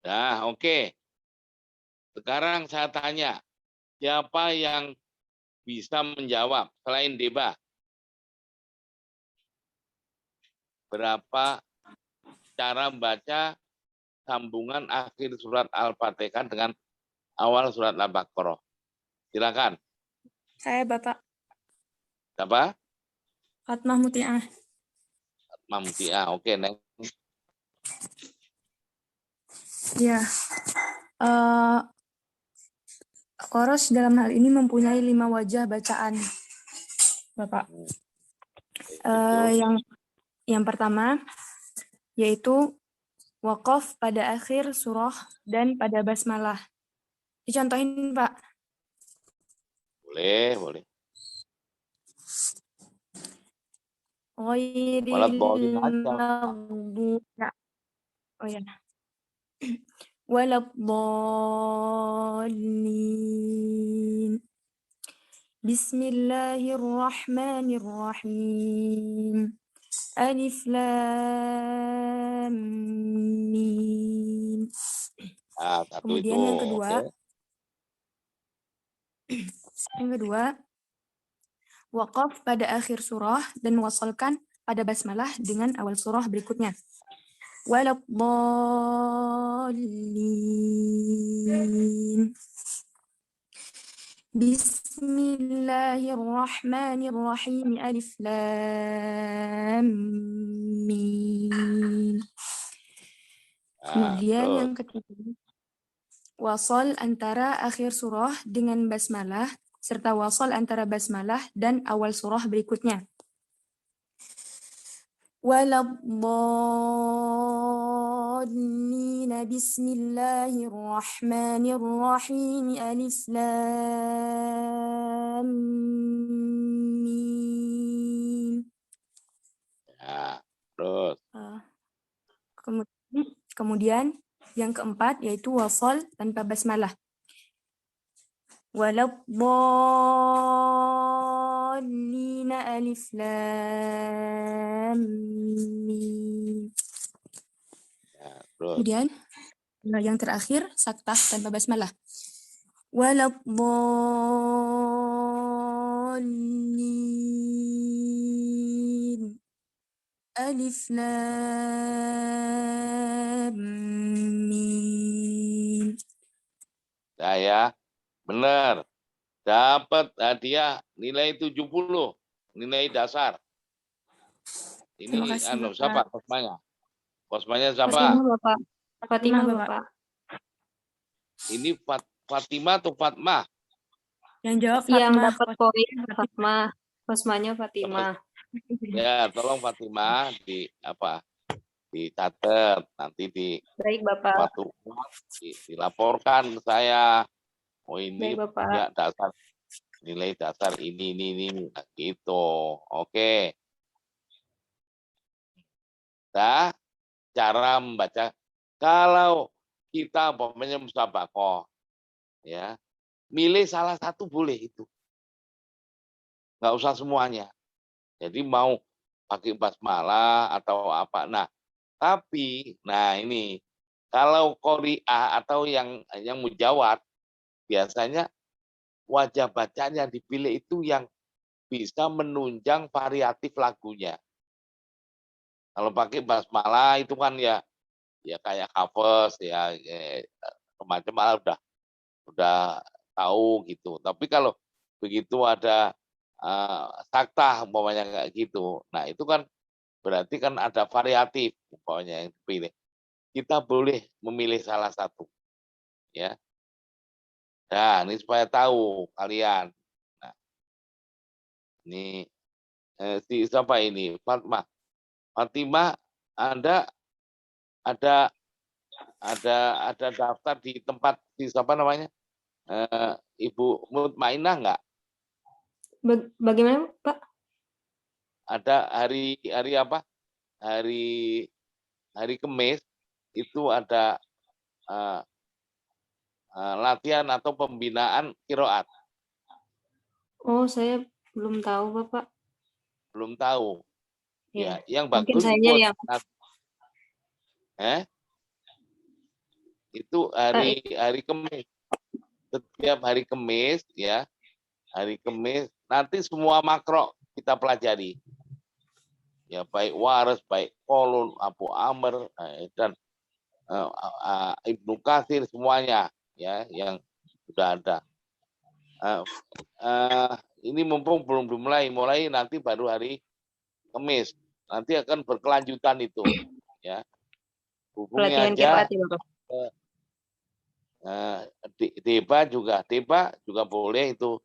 Nah, oke. Sekarang saya tanya, siapa yang bisa menjawab selain Deba? Berapa cara membaca sambungan akhir surat Al-Fatihah dengan awal surat Al-Baqarah? Silakan. Saya Bapak Siapa? Fatmah Muti'ah. Mamtia. Oke, Neng. Ya, Qoros dalam hal ini mempunyai 5 wajah bacaan, Bapak. Yang pertama yaitu waqaf pada akhir surah dan pada basmalah. Dicontohin, Pak. Boleh. Ghairil aja. maghdubi. Oh ya. Waladdallin. Bismillahirrahmanirrahim. Alif Lam Mim. Kemudian yang kedua, waqaf pada akhir surah dan wasalkan pada basmalah dengan awal surah berikutnya. Waladdallin. Bismillahirrahmanirrahim. Alif Lam Mim. Kemudian yang ketiga, wasal antara akhir surah dengan basmalah serta wasal antara basmalah dan awal surah berikutnya. Waladdallin. Bismillahirrahmanirrahim. Alif Lam Mim. Ya, terus. Kemudian Yang keempat yaitu wasol tanpa basmalah. Waladdallina alif lam mim. Ya, terus. Kemudian yang terakhir saktah tanpa basmalah. Waladdallin alif lam mim. Saya benar. Dapat hadiah nilai 70. Nilai dasar. Ini Terima kasih, Bapak. siapa kosmanya? Kosmanya siapa? Fatimah, Bapak. Fatimah, Bapak. Bapak. Ini Fatimah atau Fatmah? Yang jawab Yang Fatmah. dapat poin Fatmah. Kosmanya Fatimah. Ya, tolong Fatimah dicatat, nanti di Baik, Bapak. waktu dilaporkan ke saya. Oh, ini Baik, Bapak. punya dasar nilai dasar ini nah, gitu. Oke. Nah, cara membaca kalau kita umpamanya musabaqah ya, milih salah satu boleh itu. Nggak usah semuanya. Jadi mau pakai basmalah atau apa. Nah, tapi ini kalau qori'ah atau yang mujawad biasanya wajah bacaan yang dipilih itu yang bisa menunjang variatif lagunya. Kalau pakai basmalah itu kan ya kayak hafes ya macam udah tahu gitu. Tapi kalau begitu ada saktah umpamanya kayak gitu. Nah, itu kan berarti kan ada variatif umpamanya yang dipilih. Kita boleh memilih salah satu. Ya. Nah, ini supaya tahu kalian. Nah, ini siapa ini? Fatimah, Anda ada daftar di tempat di siapa namanya? Ibu Mutmainah enggak? Bagaimana, Pak? Ada hari apa? Hari Kamis itu ada latihan atau pembinaan qiraat. Oh, saya belum tahu, Bapak. Belum tahu. Ya, yang Mungkin bagus saya ikut. yang Itu hari Kamis. Setiap hari Kamis ya. Hari Kamis nanti semua makro kita pelajari. Ya, baik waras, baik kolon, Abu Amr dan Ibnu Katsir semuanya ya yang sudah ada. Ini mumpung belum dimulai nanti baru hari Kamis. Nanti akan berkelanjutan itu ya. Hubungi pelatihan aja. qiraat ya, Bapak. Deba juga boleh itu.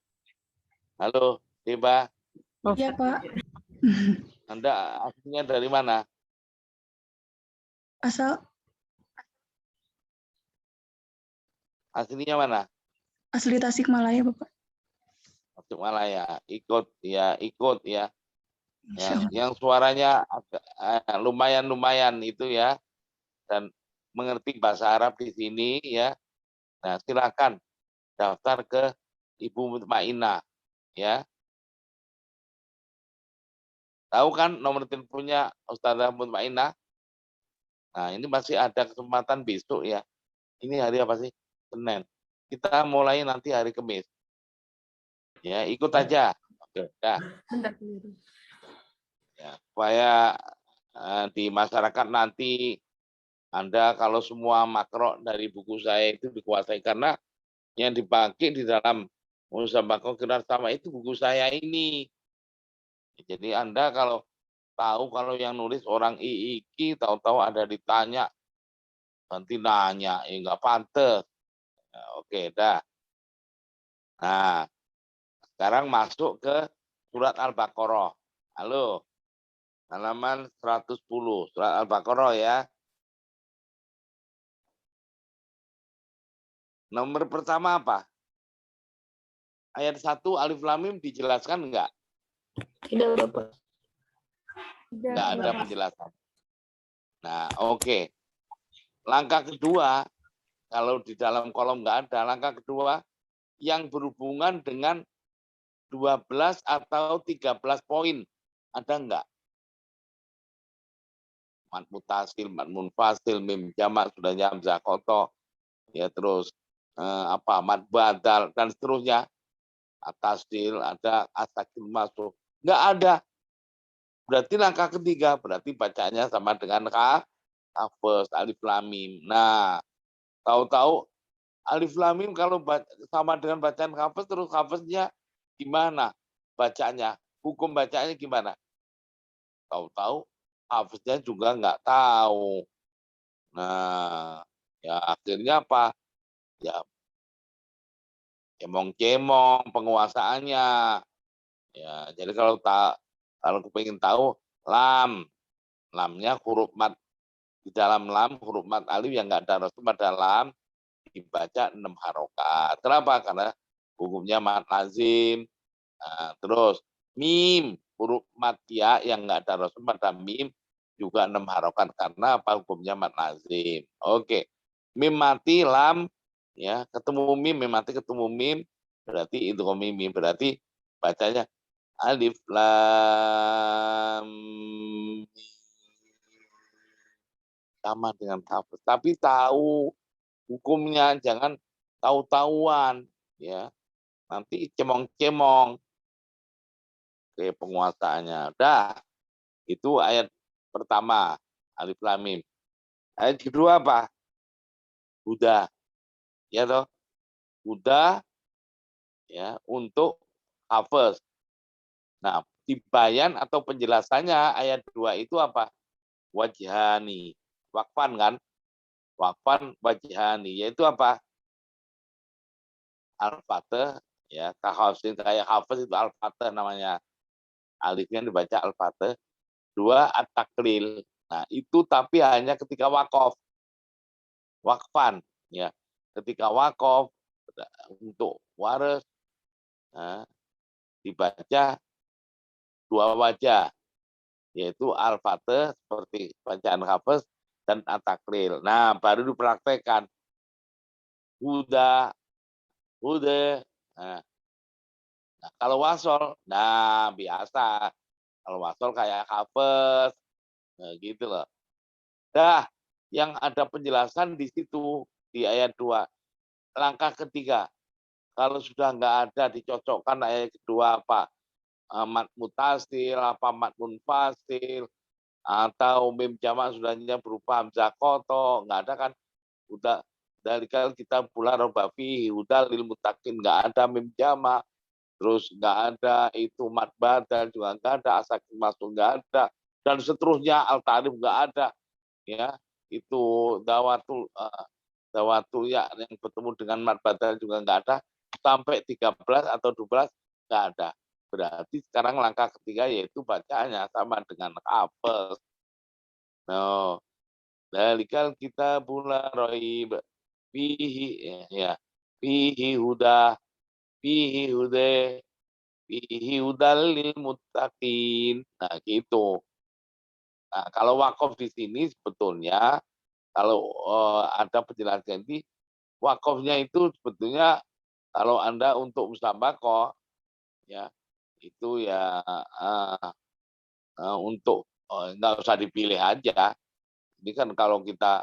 Halo, Deba. Oh, Iya, Pak. Anda aslinya dari mana? Aslinya mana? Asli Tasikmalaya, Bapak. Tasikmalaya. Ikut ya. Insya Allah. Yang suaranya agak, lumayan itu ya, dan mengerti bahasa Arab di sini ya. Nah, silakan daftar ke Ibu Mutmainah ya. Tahu kan nomor teleponnya Ustazah Mutmainah? Nah, ini masih ada kesempatan besok ya. Ini hari apa sih? Senin. Kita mulai nanti hari Kamis. Ya, ikut aja. Oke, dah. Ya, supaya di masyarakat nanti Anda kalau semua makro dari buku saya itu dikuasai, karena yang dipakai di dalam musabaqah qiraat sama itu buku saya ini. Jadi Anda kalau tahu kalau yang nulis orang IIQ, tahu-tahu ada ditanya nanti nanya, nggak pantas. Nah, oke, dah. Nah, sekarang masuk ke surat Al-Baqarah. Halo. Halaman 110, surat Al-Baqarah ya. Nomor pertama apa? Ayat 1 Alif Lam Mim dijelaskan enggak? Tidak, Bapak. Enggak ada penjelasan. Nah, oke. Langkah kedua, kalau di dalam kolom nggak ada, langkah kedua yang berhubungan dengan 12 atau 13 poin. Ada enggak? Mat mutasil, mat munfasil, mim jamak, sudahnya hamzah koto, ya terus mat badal dan seterusnya. Atasil, ada asakil masuk. Enggak ada. Berarti langkah ketiga, berarti bacanya sama dengan hafes, alif lam mim. Nah, tahu-tahu alif lam mim kalau sama dengan bacaan hafes, terus hafesnya gimana bacanya? Hukum bacanya gimana? Tahu-tahu hafesnya juga nggak tahu. Nah, ya akhirnya apa? Ya cemong-cemong penguasaannya. Ya, jadi kalau pengen tahu lamnya huruf mat di dalam lam huruf mat alif yang nggak ada rasul pada lam dibaca 6 harokat. Kenapa? Karena hukumnya mat lazim. Nah, terus mim huruf mat ya yang nggak ada rasul pada mim juga 6 harokat karena apa? Hukumnya mat lazim. Oke, mim mati lam ya ketemu mim mati ketemu mim berarti itu mim berarti bacanya alif lam sama dengan hafaz. Tapi tahu hukumnya, jangan tahu-tahuan ya. Nanti cemong-cemong ke penguasaannya. Dah, itu ayat pertama alif lam mim. Ayat kedua apa? Huda. Ya toh? Huda ya untuk hafaz. Nah, tibayan atau penjelasannya ayat 2 itu apa? Wajhani. Wakfan kan? Wakfan wajhani. Yaitu apa? Al-Fatih. Ya, kayak hafaz itu Al-Fatih namanya. Alifnya dibaca Al-Fatih. 2, At-Taklil. Nah, itu tapi hanya ketika wakaf. Wakfan. Ya. Ketika wakaf untuk waris dibaca 2 wajah, yaitu Al-Fatih seperti bacaan hafaz dan At-Taklil. Nah, baru dipraktekkan. Huda. Nah, kalau wasol, nah biasa. Kalau wasol kayak hafaz, nah, gitu loh. Dah, yang ada penjelasan di situ di ayat 2. Langkah ketiga, kalau sudah nggak ada dicocokkan ayat kedua apa? Mat mutasil, apa mat munfasil, atau mim jamak sudahnya berupa hamzah koto, nggak ada kan? Udah dari kalau kita bulan robafi, udah lil mutakin nggak ada mim jamak, terus nggak ada itu mat badal juga nggak ada, asakin masuk nggak ada, dan seterusnya al tarif nggak ada, ya itu dawatul ya yang bertemu dengan mat badal juga nggak ada, sampai 13 atau 12 nggak ada. Berarti sekarang langkah ketiga yaitu bacaannya sama dengan hafaz. No, dalikal kita bulan roib fihi ya fihi huda fihi hude fihi hudal lil muttaqin. Nah, gitu. Nah, kalau wakaf di sini sebetulnya kalau ada penjelasan ini wakafnya itu sebetulnya kalau Anda untuk musabaqah ya itu ya untuk nggak usah dipilih aja. Ini kan kalau kita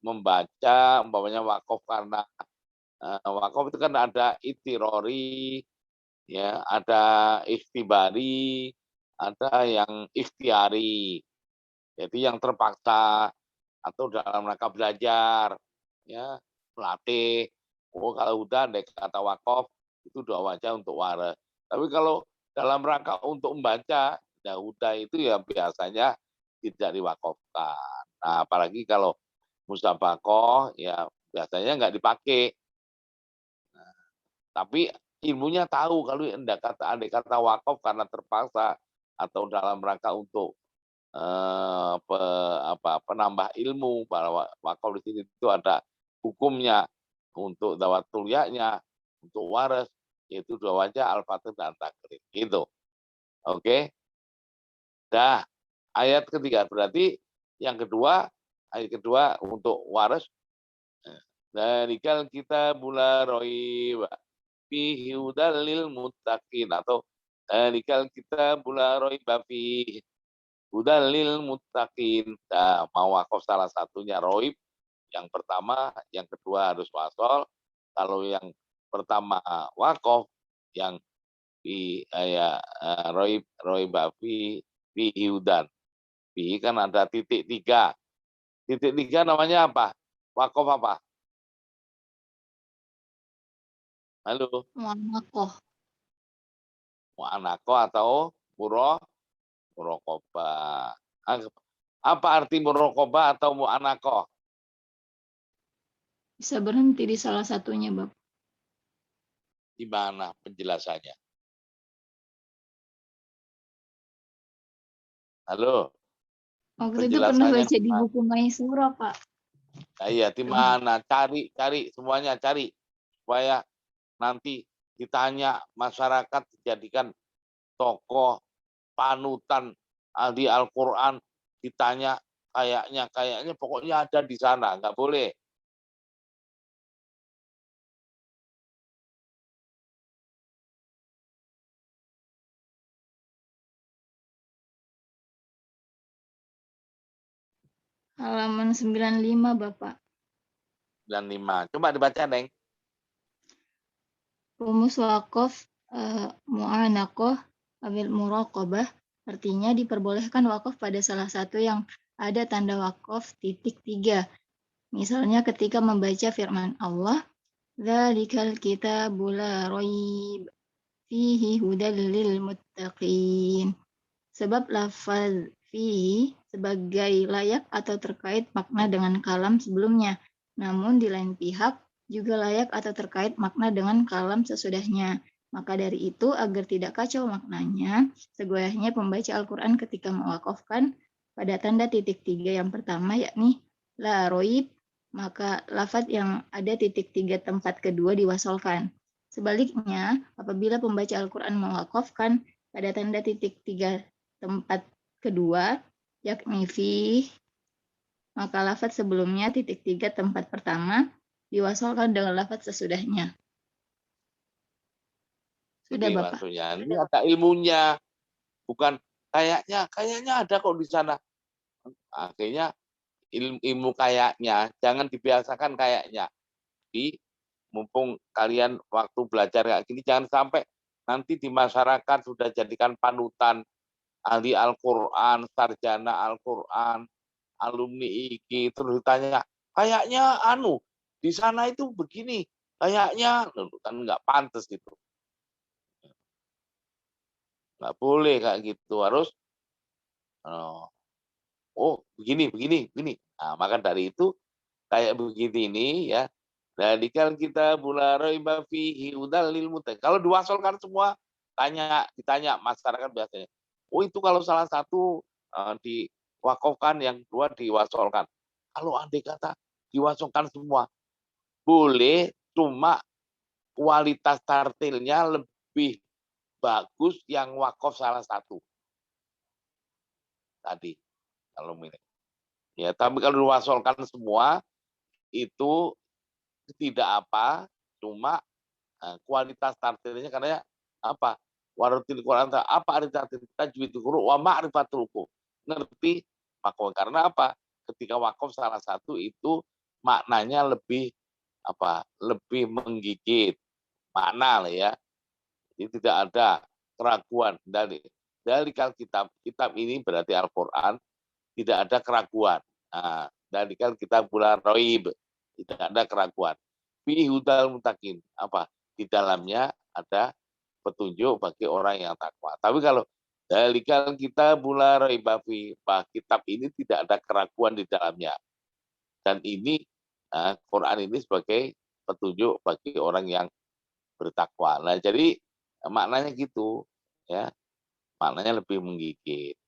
membaca umpamanya wakaf karena wakaf itu kan ada itirori, ya ada ikhtibari, ada yang ikhtiari. Jadi yang terpaksa atau dalam rangka belajar, ya melatih. Oh kalau udah ada kata wakaf itu 2 wajah untuk waras. Tapi kalau dalam rangka untuk membaca, ya udah itu ya biasanya tidak diwakafkan. Nah, apalagi kalau musabaqah ya biasanya nggak dipakai. Nah, tapi ilmunya tahu kalau andai kata wakaf karena terpaksa atau dalam rangka untuk penambah ilmu, bahwa wakaf di sini itu ada hukumnya untuk dawatul ya-nya, untuk waras, yaitu 2 wajah al-fatih dan taklid. Gitu. Oke. Dah, ayat ketiga berarti yang kedua ayat kedua untuk waras. Dalikal kitabul la raiba fihi hudal lil muttaqin, atau dalikal kitabul la raiba fihi hudal lil muttaqin. Nah, mau wakaf salah satunya roib, yang pertama, yang kedua harus wasol. Kalau yang pertama wakaf, yang fi roib fi hudan. Fi kan ada titik 3. Titik 3 namanya apa? Wakaf apa? Halo, Mu'anakoh. mu'anakoh atau murokobah. Apa arti murokobah atau mu'anakoh? Bisa berhenti di salah satunya, Bapak. Di mana penjelasannya? Halo, Waktu itu pernah penjelasannya baca di mana? buku Maisura, Pak. Nah, iya, di mana? Cari semuanya, cari supaya nanti ditanya masyarakat, dijadikan tokoh panutan ahli Al-Quran, ditanya kayaknya pokoknya ada di sana, nggak boleh. Halaman 95, Bapak. 95. Coba dibaca, Neng. Rumus wakaf mu'anakoh amil muraqabah, artinya diperbolehkan wakaf pada salah satu yang ada tanda wakaf titik 3. Misalnya ketika membaca firman Allah, dzalikal kitabul la raib fihi hudal lil muttaqin. Sebab lafaz fihi sebagai layak atau terkait makna dengan kalam sebelumnya, namun di lain pihak juga layak atau terkait makna dengan kalam sesudahnya. Maka dari itu, agar tidak kacau maknanya, segoyahnya pembaca Al-Quran ketika mewakafkan pada tanda titik 3 yang pertama, yakni la roib, maka lafaz yang ada titik 3 tempat kedua diwasolkan. Sebaliknya, apabila pembaca Al-Quran mewakafkan pada tanda titik 3 tempat kedua, yakni fi, maka lafaz sebelumnya titik 3 tempat pertama diwasolkan dengan lafaz sesudahnya. Sudah, Oke, Bapak. maksudnya ini ada ilmunya, bukan kayaknya ada kok di sana. Akhirnya ilmu kayaknya jangan dibiasakan kayaknya. Mumpung kalian waktu belajar kayak gini, jangan sampai nanti di masyarakat sudah jadikan panutan ahli Al-Quran, sarjana Al-Quran, alumni IKI, terus ditanya, kayaknya di sana itu begini, kayaknya kan nggak pantas gitu. Nggak boleh kayak gitu, harus begini. Nah, maka dari itu kayak begini ini ya. Dalikal kita bularoi bafi hudal lil muttaqin. Kalau diwasolkan semua, ditanya masyarakat biasanya. Oh, itu kalau salah satu diwakafkan, yang dua diwasolkan. Kalau andai kata diwasolkan semua, boleh, cuma kualitas tartilnya lebih bagus yang wakaf salah satu tadi. Kalau ini, ya, tapi kalau diwasolkan semua itu tidak apa, cuma kualitas tartilnya, karena apa? Warotil Quran, apa arti tartil? Tajwidul huruf wa ma'rifatul hukum. Ngerti makna, karena apa? Ketika wakaf salah satu itu maknanya lebih lebih menggigit makna lah ya. Jadi tidak ada keraguan dari kitab ini, berarti Al-Quran, tidak ada keraguan. Nah, dari kitab bulan roib, tidak ada keraguan. Fi hudal muttaqin, di dalamnya ada petunjuk bagi orang yang takwa. Tapi kalau dalikal kita bulan roib, kitab ini tidak ada keraguan di dalamnya. Dan ini Quran ini sebagai petunjuk bagi orang yang bertakwa. Nah, jadi maknanya gitu ya, maknanya lebih menggigit.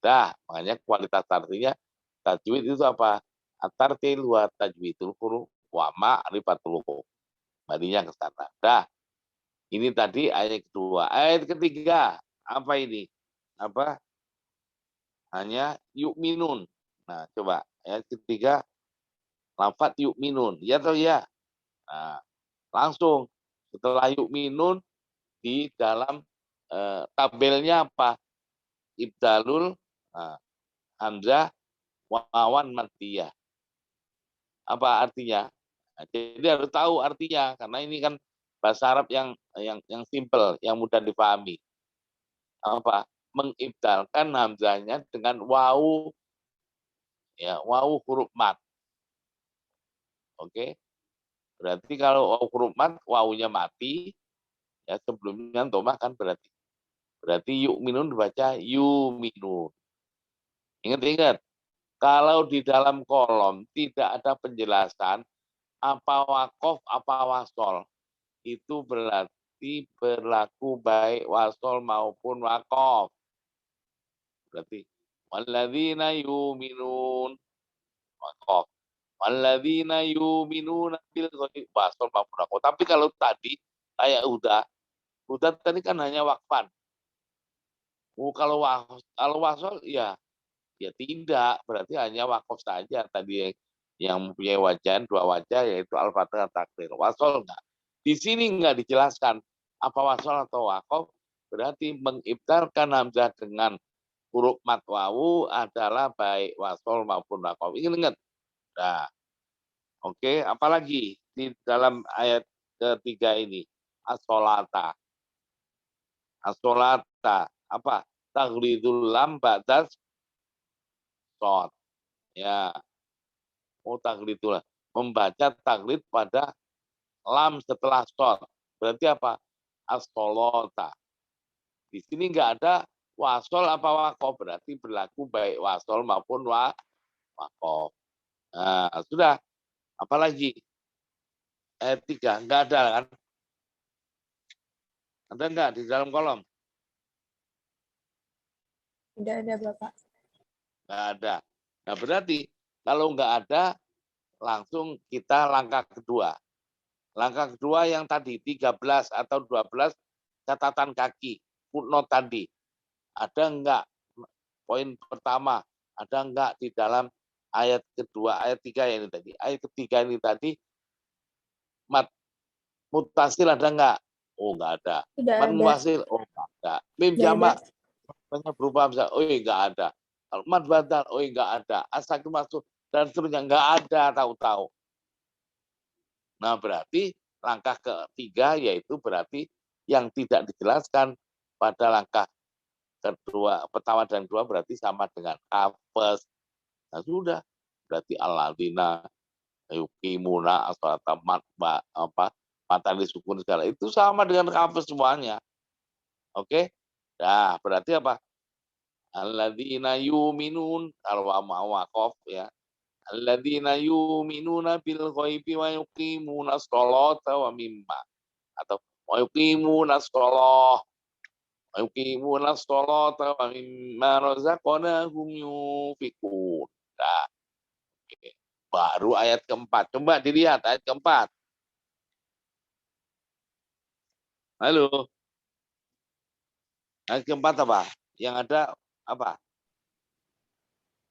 Makanya kualitas artinya tajwid itu apa? At-tartil wa tajwidul huruf wa ma'rifatul hukum. Marinya ke sana. Ini tadi ayat kedua. Ayat ketiga, apa ini? Hanya yu'minun. Nah, coba ayat ketiga, lafaz yu'minun. Ya atau ya? Nah, langsung setelah yu'minun di dalam tabelnya apa? Ibdalul hamzah wawan madiyah. Apa artinya? Nah, jadi harus tahu artinya karena ini kan bahasa Arab yang simple, yang mudah dipahami. Apa? Mengibdalkan hamzahnya dengan wawu, ya, wawu huruf mat. Oke. Berarti kalau wawu huruf mat, wawunya mati, ya sebelumnya domah kan berarti yu'minun dibaca yu'minun. Ingat-ingat, kalau di dalam kolom tidak ada penjelasan apa wakof, apa wasol, itu berarti berlaku baik wasol maupun wakof. Berarti walladzina yu'minun wakof. Walladzina yu'minuna bil ghaibi wasol maupun wakof. Tapi kalau tadi kayak udah tadi kan hanya wakfan. Kalau wasol ya tidak, berarti hanya wakof saja tadi yang mempunyai wajah, dua wajah, yaitu al-fathah dan takdir. Wasol enggak. Di sini enggak dijelaskan apa wasol atau wakof, berarti mengibdalkan hamzah dengan huruf mat wawu adalah baik wasol maupun wakof. Ingat. Nah, oke, apalagi di dalam ayat ketiga ini, as-sholata. As-sholata, apa? Taghlidul lam ba'das shod. Ya. Taglidul, membaca taglid pada lam setelah shod. Berarti apa? As-sholata. Di sini enggak ada wasol apa wakof, berarti berlaku baik wasol maupun wakof. Nah, sudah. Apalagi? Ayat 3, enggak ada kan? Ada enggak di dalam kolom? Tidak ada, Bapak. Enggak ada. Nah, berarti kalau enggak ada, langsung kita langkah kedua. Langkah kedua yang tadi 13 atau 12 catatan kaki, footnote tadi. Ada enggak poin pertama, ada enggak di dalam ayat kedua, ayat 3 ini tadi. Ayat ketiga ini tadi mutasil ada enggak? Oh, enggak ada. Tidak Muwasil, oh enggak ada. Mim jamak berupa hamzah, oh enggak ada. Mad badal, oh enggak ada. Asal masuk dan seterusnya enggak ada, tahu-tahu. Nah, berarti langkah ketiga yaitu berarti yang tidak dijelaskan pada langkah kedua, pertama dan kedua berarti sama dengan kafes. Nah, sudah. Berarti alladzina yuqimuna as-sholata mata disukun segala itu sama dengan kafes semuanya. Oke? Nah, berarti apa? Alladzina yu'minun kalau wakof ya. Alladzina yu'minuna bil ghaibi wa yuqimuna sholata wa mimma atau wa yuqimuna sholah wa yuqimuna sholata wa mimma razaqnahum yunfiqun. Nah, oke. Baru ayat keempat. Coba dilihat ayat keempat. Halo. Ayat keempat apa? Yang ada apa?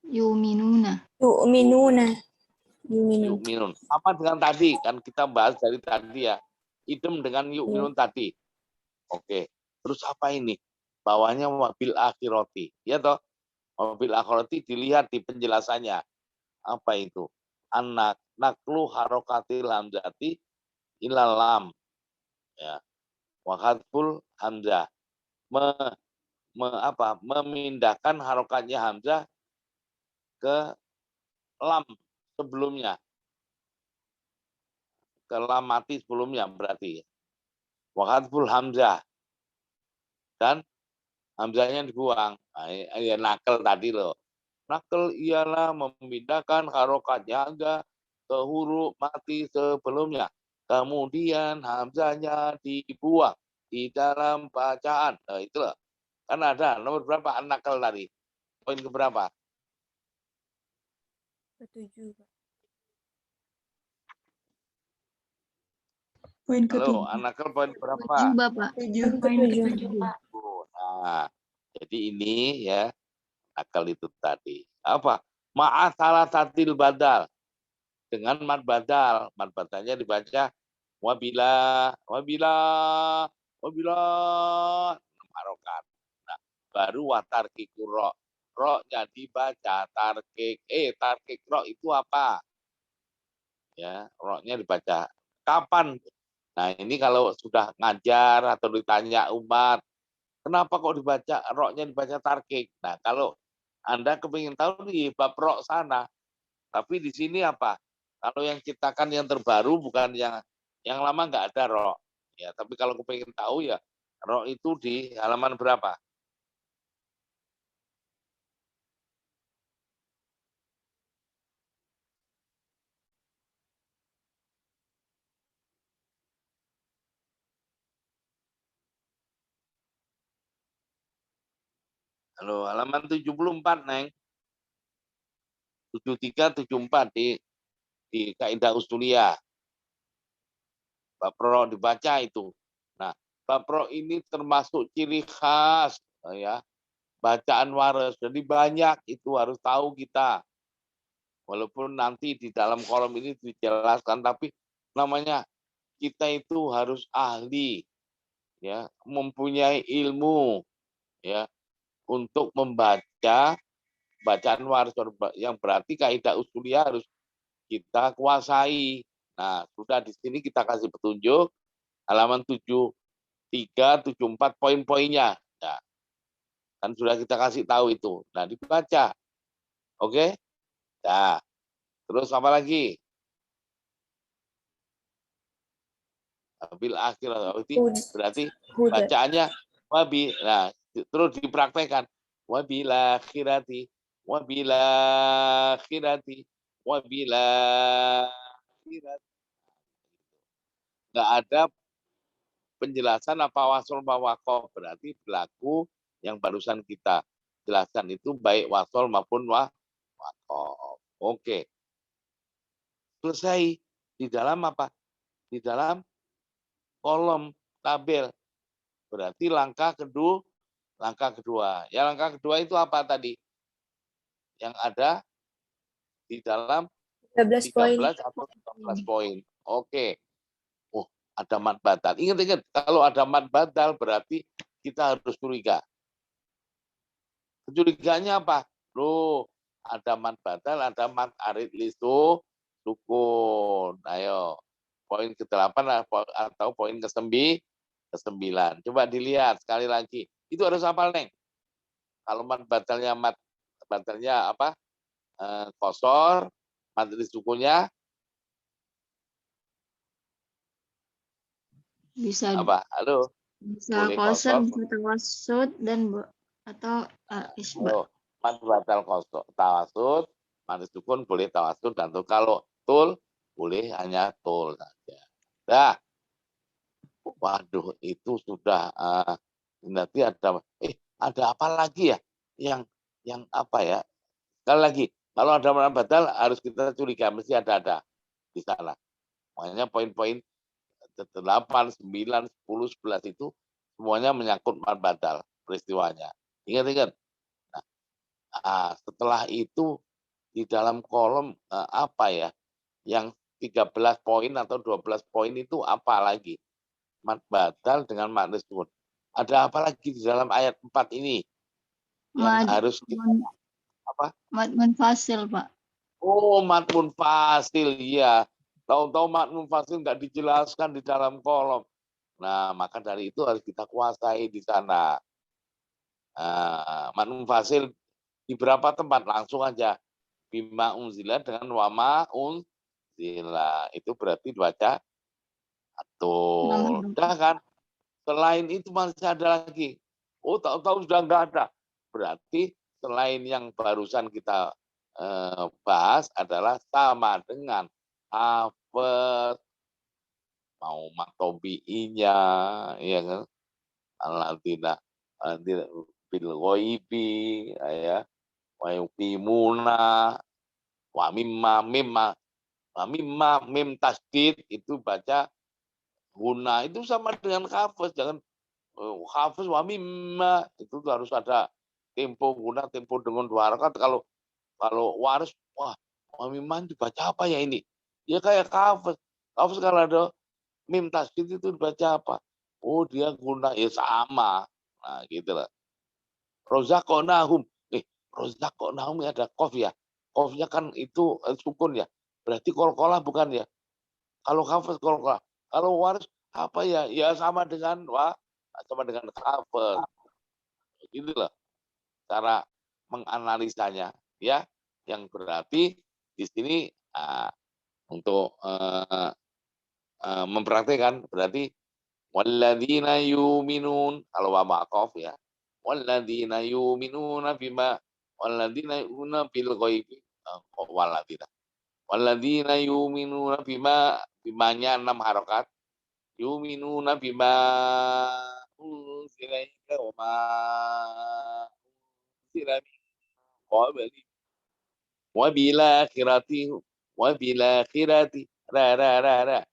Yuminuna. Yu'minun. Sama dengan tadi, kan kita bahas dari tadi ya. Idem dengan yu'minun tadi. Oke. Terus apa ini? Bawahnya wabil akhirati. Ya toh? Wabil akhirati dilihat di penjelasannya. Apa itu? Anak naklu harokatil hamzati ilal lam. Ya. Wakatful hamzah. Memindahkan harokatnya hamzah ke lam sebelumnya, ke lam mati sebelumnya berarti. Wakatful hamzah dan hamzahnya dibuang. Ya, nakal tadi loh. Nakal ialah memindahkan harokatnya hamzah ke huruf mati sebelumnya. Kemudian hamzahnya dibuang di dalam bacaan. Nah, itu loh. Kan ada nomor berapa nakal tadi? Poin keberapa? Ketujuh. Poin Halo, ketiga. nakal poin berapa? 7, Bapak. Poin ke-7. Nah, jadi ini ya nakal itu tadi. Apa? Ma'asalah tatil badal. dengan mad badal. Mad badalnya dibaca wabila harokat. Nah, baru watarkiku ro. Ro-nya dibaca tarkik. Tarkik ro itu apa? Ya, ro-nya dibaca. Kapan? Nah, ini kalau sudah ngajar atau ditanya umat, kenapa kok dibaca ro-nya dibaca tarkik? Nah, kalau Anda kepingin tahu nih bab ro sana, tapi di sini apa? Kalau yang ciptakan yang terbaru bukan yang lama nggak ada ro. Ya, tapi kalau kepingin tahu ya ro itu di halaman berapa? Halo, halaman 74, Neng. 73, 74 di kaidah usuliyah. Bab ro dibaca itu. Nah, bab ro ini termasuk ciri khas ya bacaan waras. Jadi banyak itu harus tahu kita. Walaupun nanti di dalam kolom ini dijelaskan, tapi namanya kita itu harus ahli, ya, mempunyai ilmu, ya, untuk membaca bacaan waras, yang berarti kaidah usuliyah harus kita kuasai. Nah, sudah di sini kita kasih petunjuk halaman 73, 74 poin-poinnya. Nah, kan sudah kita kasih tahu itu. Nah, dibaca. Oke? Nah, terus apa lagi? Bil akhir berarti bacaannya wabi. Nah, terus dipraktekkan. Wabila akhirati, wabila akhirati, wabila akhirati. Nggak ada penjelasan apa wasol wakof, berarti berlaku yang barusan kita jelaskan itu baik wasol maupun wakof. Oke. Selesai. Di dalam apa? Di dalam kolom tabel. Berarti langkah kedua. Ya, langkah kedua itu apa tadi? Yang ada di dalam 13 atau 14 poin. Oke. Oh, ada mad badal. Ingat, kalau ada mad badal berarti kita harus curiga. Kecurigaannya apa? Loh, ada mad badal, ada mad arid lisu sukun. Ayo. Poin ke-8 atau poin ke-9. Coba dilihat sekali lagi. Itu harus hafal, Neng. Kalau mad badalnya apa? Kosor, mad sukunnya Bisa apa? Halo. bisa kosor, bisa tawasud dan atau isbat. Oh, mad badal kosor, tawasud, mad sukun boleh tawasud dan tul. Kalau tul boleh hanya tul saja. Nah, waduh, itu sudah nanti ada apa lagi ya? Yang apa ya? Sekali lagi, kalau ada mad badal harus kita curiga, mesti ada di sana. Makanya poin-poin 8, 9, 10, 11 itu semuanya menyangkut mad badal peristiwanya. Ingat. Nah, setelah itu di dalam kolom apa ya? Yang 13 poin atau 12 poin itu apa lagi? Mad badal dengan mad sukun. Ada apa lagi di dalam ayat 4 ini? Yang harus kita, apa? Mad munfasil, Pak. Oh, mad munfasil, iya. Tahu-tahu mad munfasil nggak dijelaskan di dalam kolom. Nah, maka dari itu harus kita kuasai di sana. Mad munfasil di berapa tempat? Langsung aja. Bima unzila dengan wama unzila. Itu berarti dibaca atul. Udah kan? Selain itu masih ada lagi. Oh, tahu-tahu sudah nggak ada. Berarti selain yang barusan kita bahas adalah sama dengan hafaz, mau maktobi'inya, ya kan? Alladzina bil ghaibi, ya, wa yuqimuna wa mimma mim tasdid itu baca guna, itu sama dengan hafaz. Jangan hafaz wa mimma, itu harus ada tempo guna, tempo dengan 2 rakaat. Kalau waris, wah, wa mimma dibaca apa ya ini? Ya kayak kafes. Kafes kalau ada mim tasydid itu dibaca apa? Oh dia guna ya sama. Nah gitu lah. Rozaqnahum. Rozaqnahum ada kof ya. Kofnya kan itu sukun ya. Berarti kolkolah bukan ya. Kalau kafes kolkolah. Kalau waris apa ya? Ya sama dengan kafes. Gitu lah cara menganalisanya ya. Yang berarti di sini untuk mempraktikkan berarti walladzina yu'minun kalau wa ma'qaf ya. Walladzina yu'minuna bima walladzina yu'minuna bil ghaibi walladzina. Walladzina yu'minuna bimanya 6 harokat. Yu'minuna bima unzila ilaika wa ma unzila min qabli wa bil akhirati ra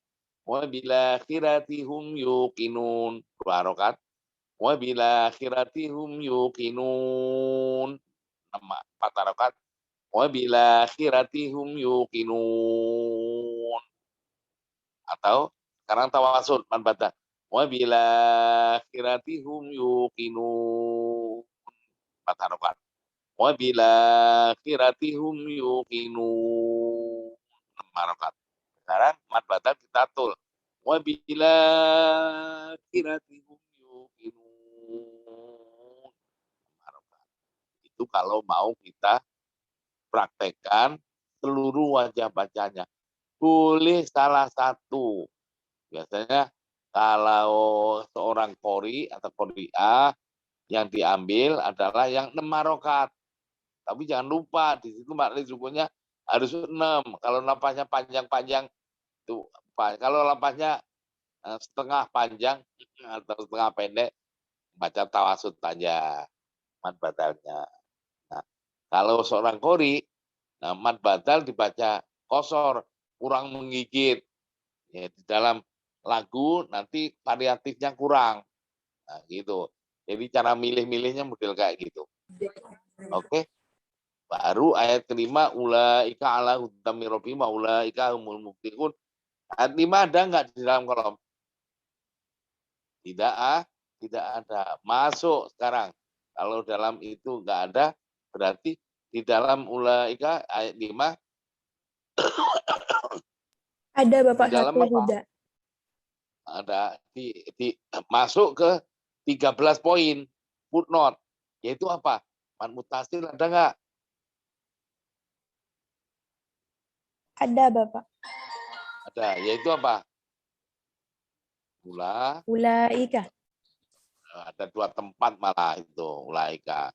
wa bil akhirati hum yuqinun. 2 harokat. Wa bil akhirati hum yuqinun. 4 harokat. Wa bil akhirati hum yuqinun. Atau sekarang tawasul man baca. Wa bil akhirati hum yuqinun. 4 harokat. Wa bil akhirati hum yuqinun. 6 harokat. Sekarang mad batal kita tul. Wa bil akhirati hum yuqinun. Itu kalau mau kita praktekkan seluruh wajah bacanya. Boleh salah satu. Biasanya kalau seorang qori atau qori'ah yang diambil adalah yang 6 harokat. Tapi jangan lupa di situ makna sukunnya harus 6. Kalau napasnya panjang-panjang itu kalau lapasnya setengah panjang atau setengah pendek baca tawasud aja mad batalnya. Nah, kalau seorang qori mad batal dibaca qosor, kurang menggigit. Ya, di dalam lagu nanti variatifnya kurang. Nah, gitu. Jadi cara milih-milihnya model kayak gitu. Oke. Baru ayat kelima ulaika ala hudam min rabbihim wa ulaika humul muflihun. Ayat 5 ada enggak di dalam kolom? Tidak ada. Masuk sekarang. Kalau dalam itu enggak ada, berarti di dalam ulaika ayat 5 Ada Bapak di dalam satu apa? Huda. Ada masuk ke 13 poin footnote. Yaitu apa? Mad mutasil ada enggak? Ada Bapak. Ada. Yaitu apa? Ulaika. Ada 2 tempat malah itu ulaika.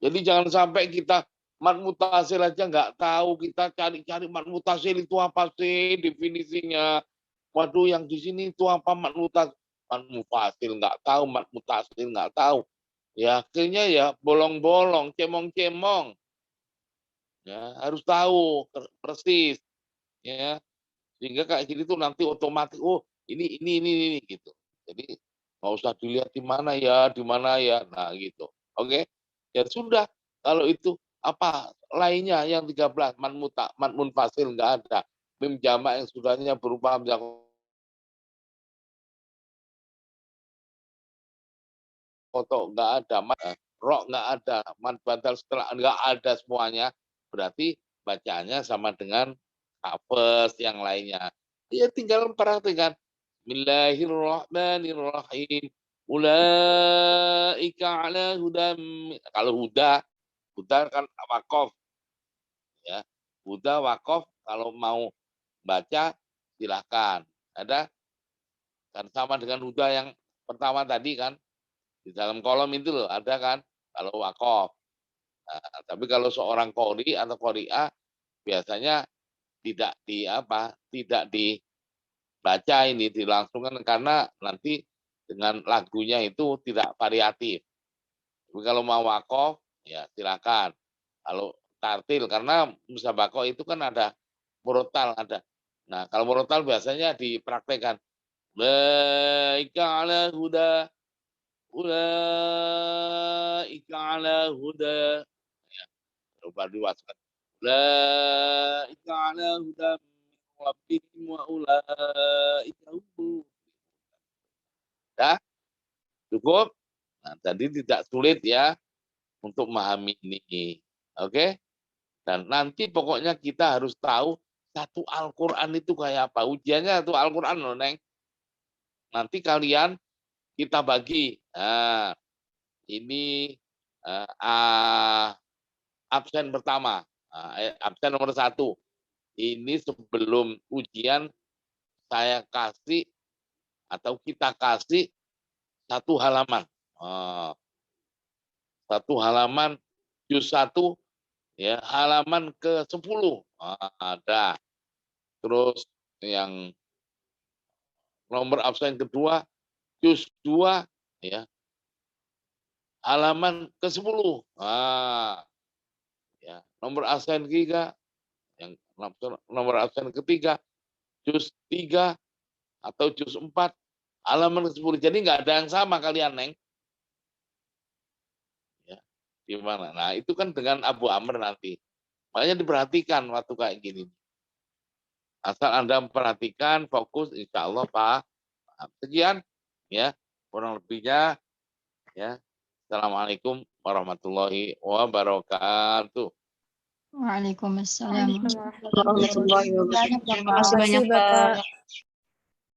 Jadi jangan sampai kita mad mutasil aja nggak tahu, kita cari-cari mad mutasil itu apa sih definisinya. Waduh yang di sini itu apa mad mutasil? Mad mufasil nggak tahu, mad mutasil nggak tahu. Ya akhirnya ya bolong-bolong, cemong-cemong. Ya harus tahu persis. Ya sehingga kayak gini tuh nanti otomatis ini gitu. Jadi nggak usah dilihat di mana ya, nah gitu. Oke, ya sudah. Kalau itu apa lainnya yang 13 man munfasil nggak ada, mim jamak yang sudahnya berupa hamzah koto nggak ada, rok nggak ada, man badal setelah nggak ada semuanya, berarti bacaannya sama dengan hafes yang lainnya. Ya tinggal perhatikan. Bismillahirrahmanirrahim. Ulaika ala hudam. Kalau huda kan wakof. Ya, huda wakof kalau mau baca silahkan. Ada kan sama dengan huda yang pertama tadi kan di dalam kolom itu loh ada kan kalau wakof. Nah, tapi kalau seorang qori atau qori'ah biasanya tidak dibaca ini dilangsungkan karena nanti dengan lagunya itu tidak variatif. Tapi kalau mau wakof ya silakan. Kalau tartil karena musabaqah itu kan ada murotal ada. Nah kalau murotal biasanya dipraktekkan. Ulaika ala huda, ulaika ala huda. Ya, coba diwaskan. Ulaika ala huda rabbihim wa ulaika humul. Ya, cukup. Nah, jadi tidak sulit ya untuk memahami ini. Oke? Dan nanti pokoknya kita harus tahu satu Al-Quran itu kayak apa. Ujiannya satu Al-Quran loh, Neng. Nanti kalian kita bagi. Nah, ini absen pertama. Absen nomor 1. Ini sebelum ujian saya kasih atau kita kasih satu halaman. Satu halaman juz 1 ya, halaman ke-10 ada. Terus yang nomor absen kedua juz 2 ya, halaman ke-10. Ya, nomor absen ketiga yang nomor absen ketiga juz 3 atau juz 4 halaman ke-10. Jadi nggak ada yang sama kalian, Neng. Ya, gimana? Nah, itu kan dengan Abu Amr nanti. Makanya diperhatikan waktu kayak gini. Asal Anda memperhatikan, fokus, insya Allah Pak. Sekian, ya, kurang lebihnya, ya. Assalamualaikum warahmatullahi wabarakatuh. Waalaikumsalam. Warahmatullahi wabarakatuh. Terima kasih banyak, Pak.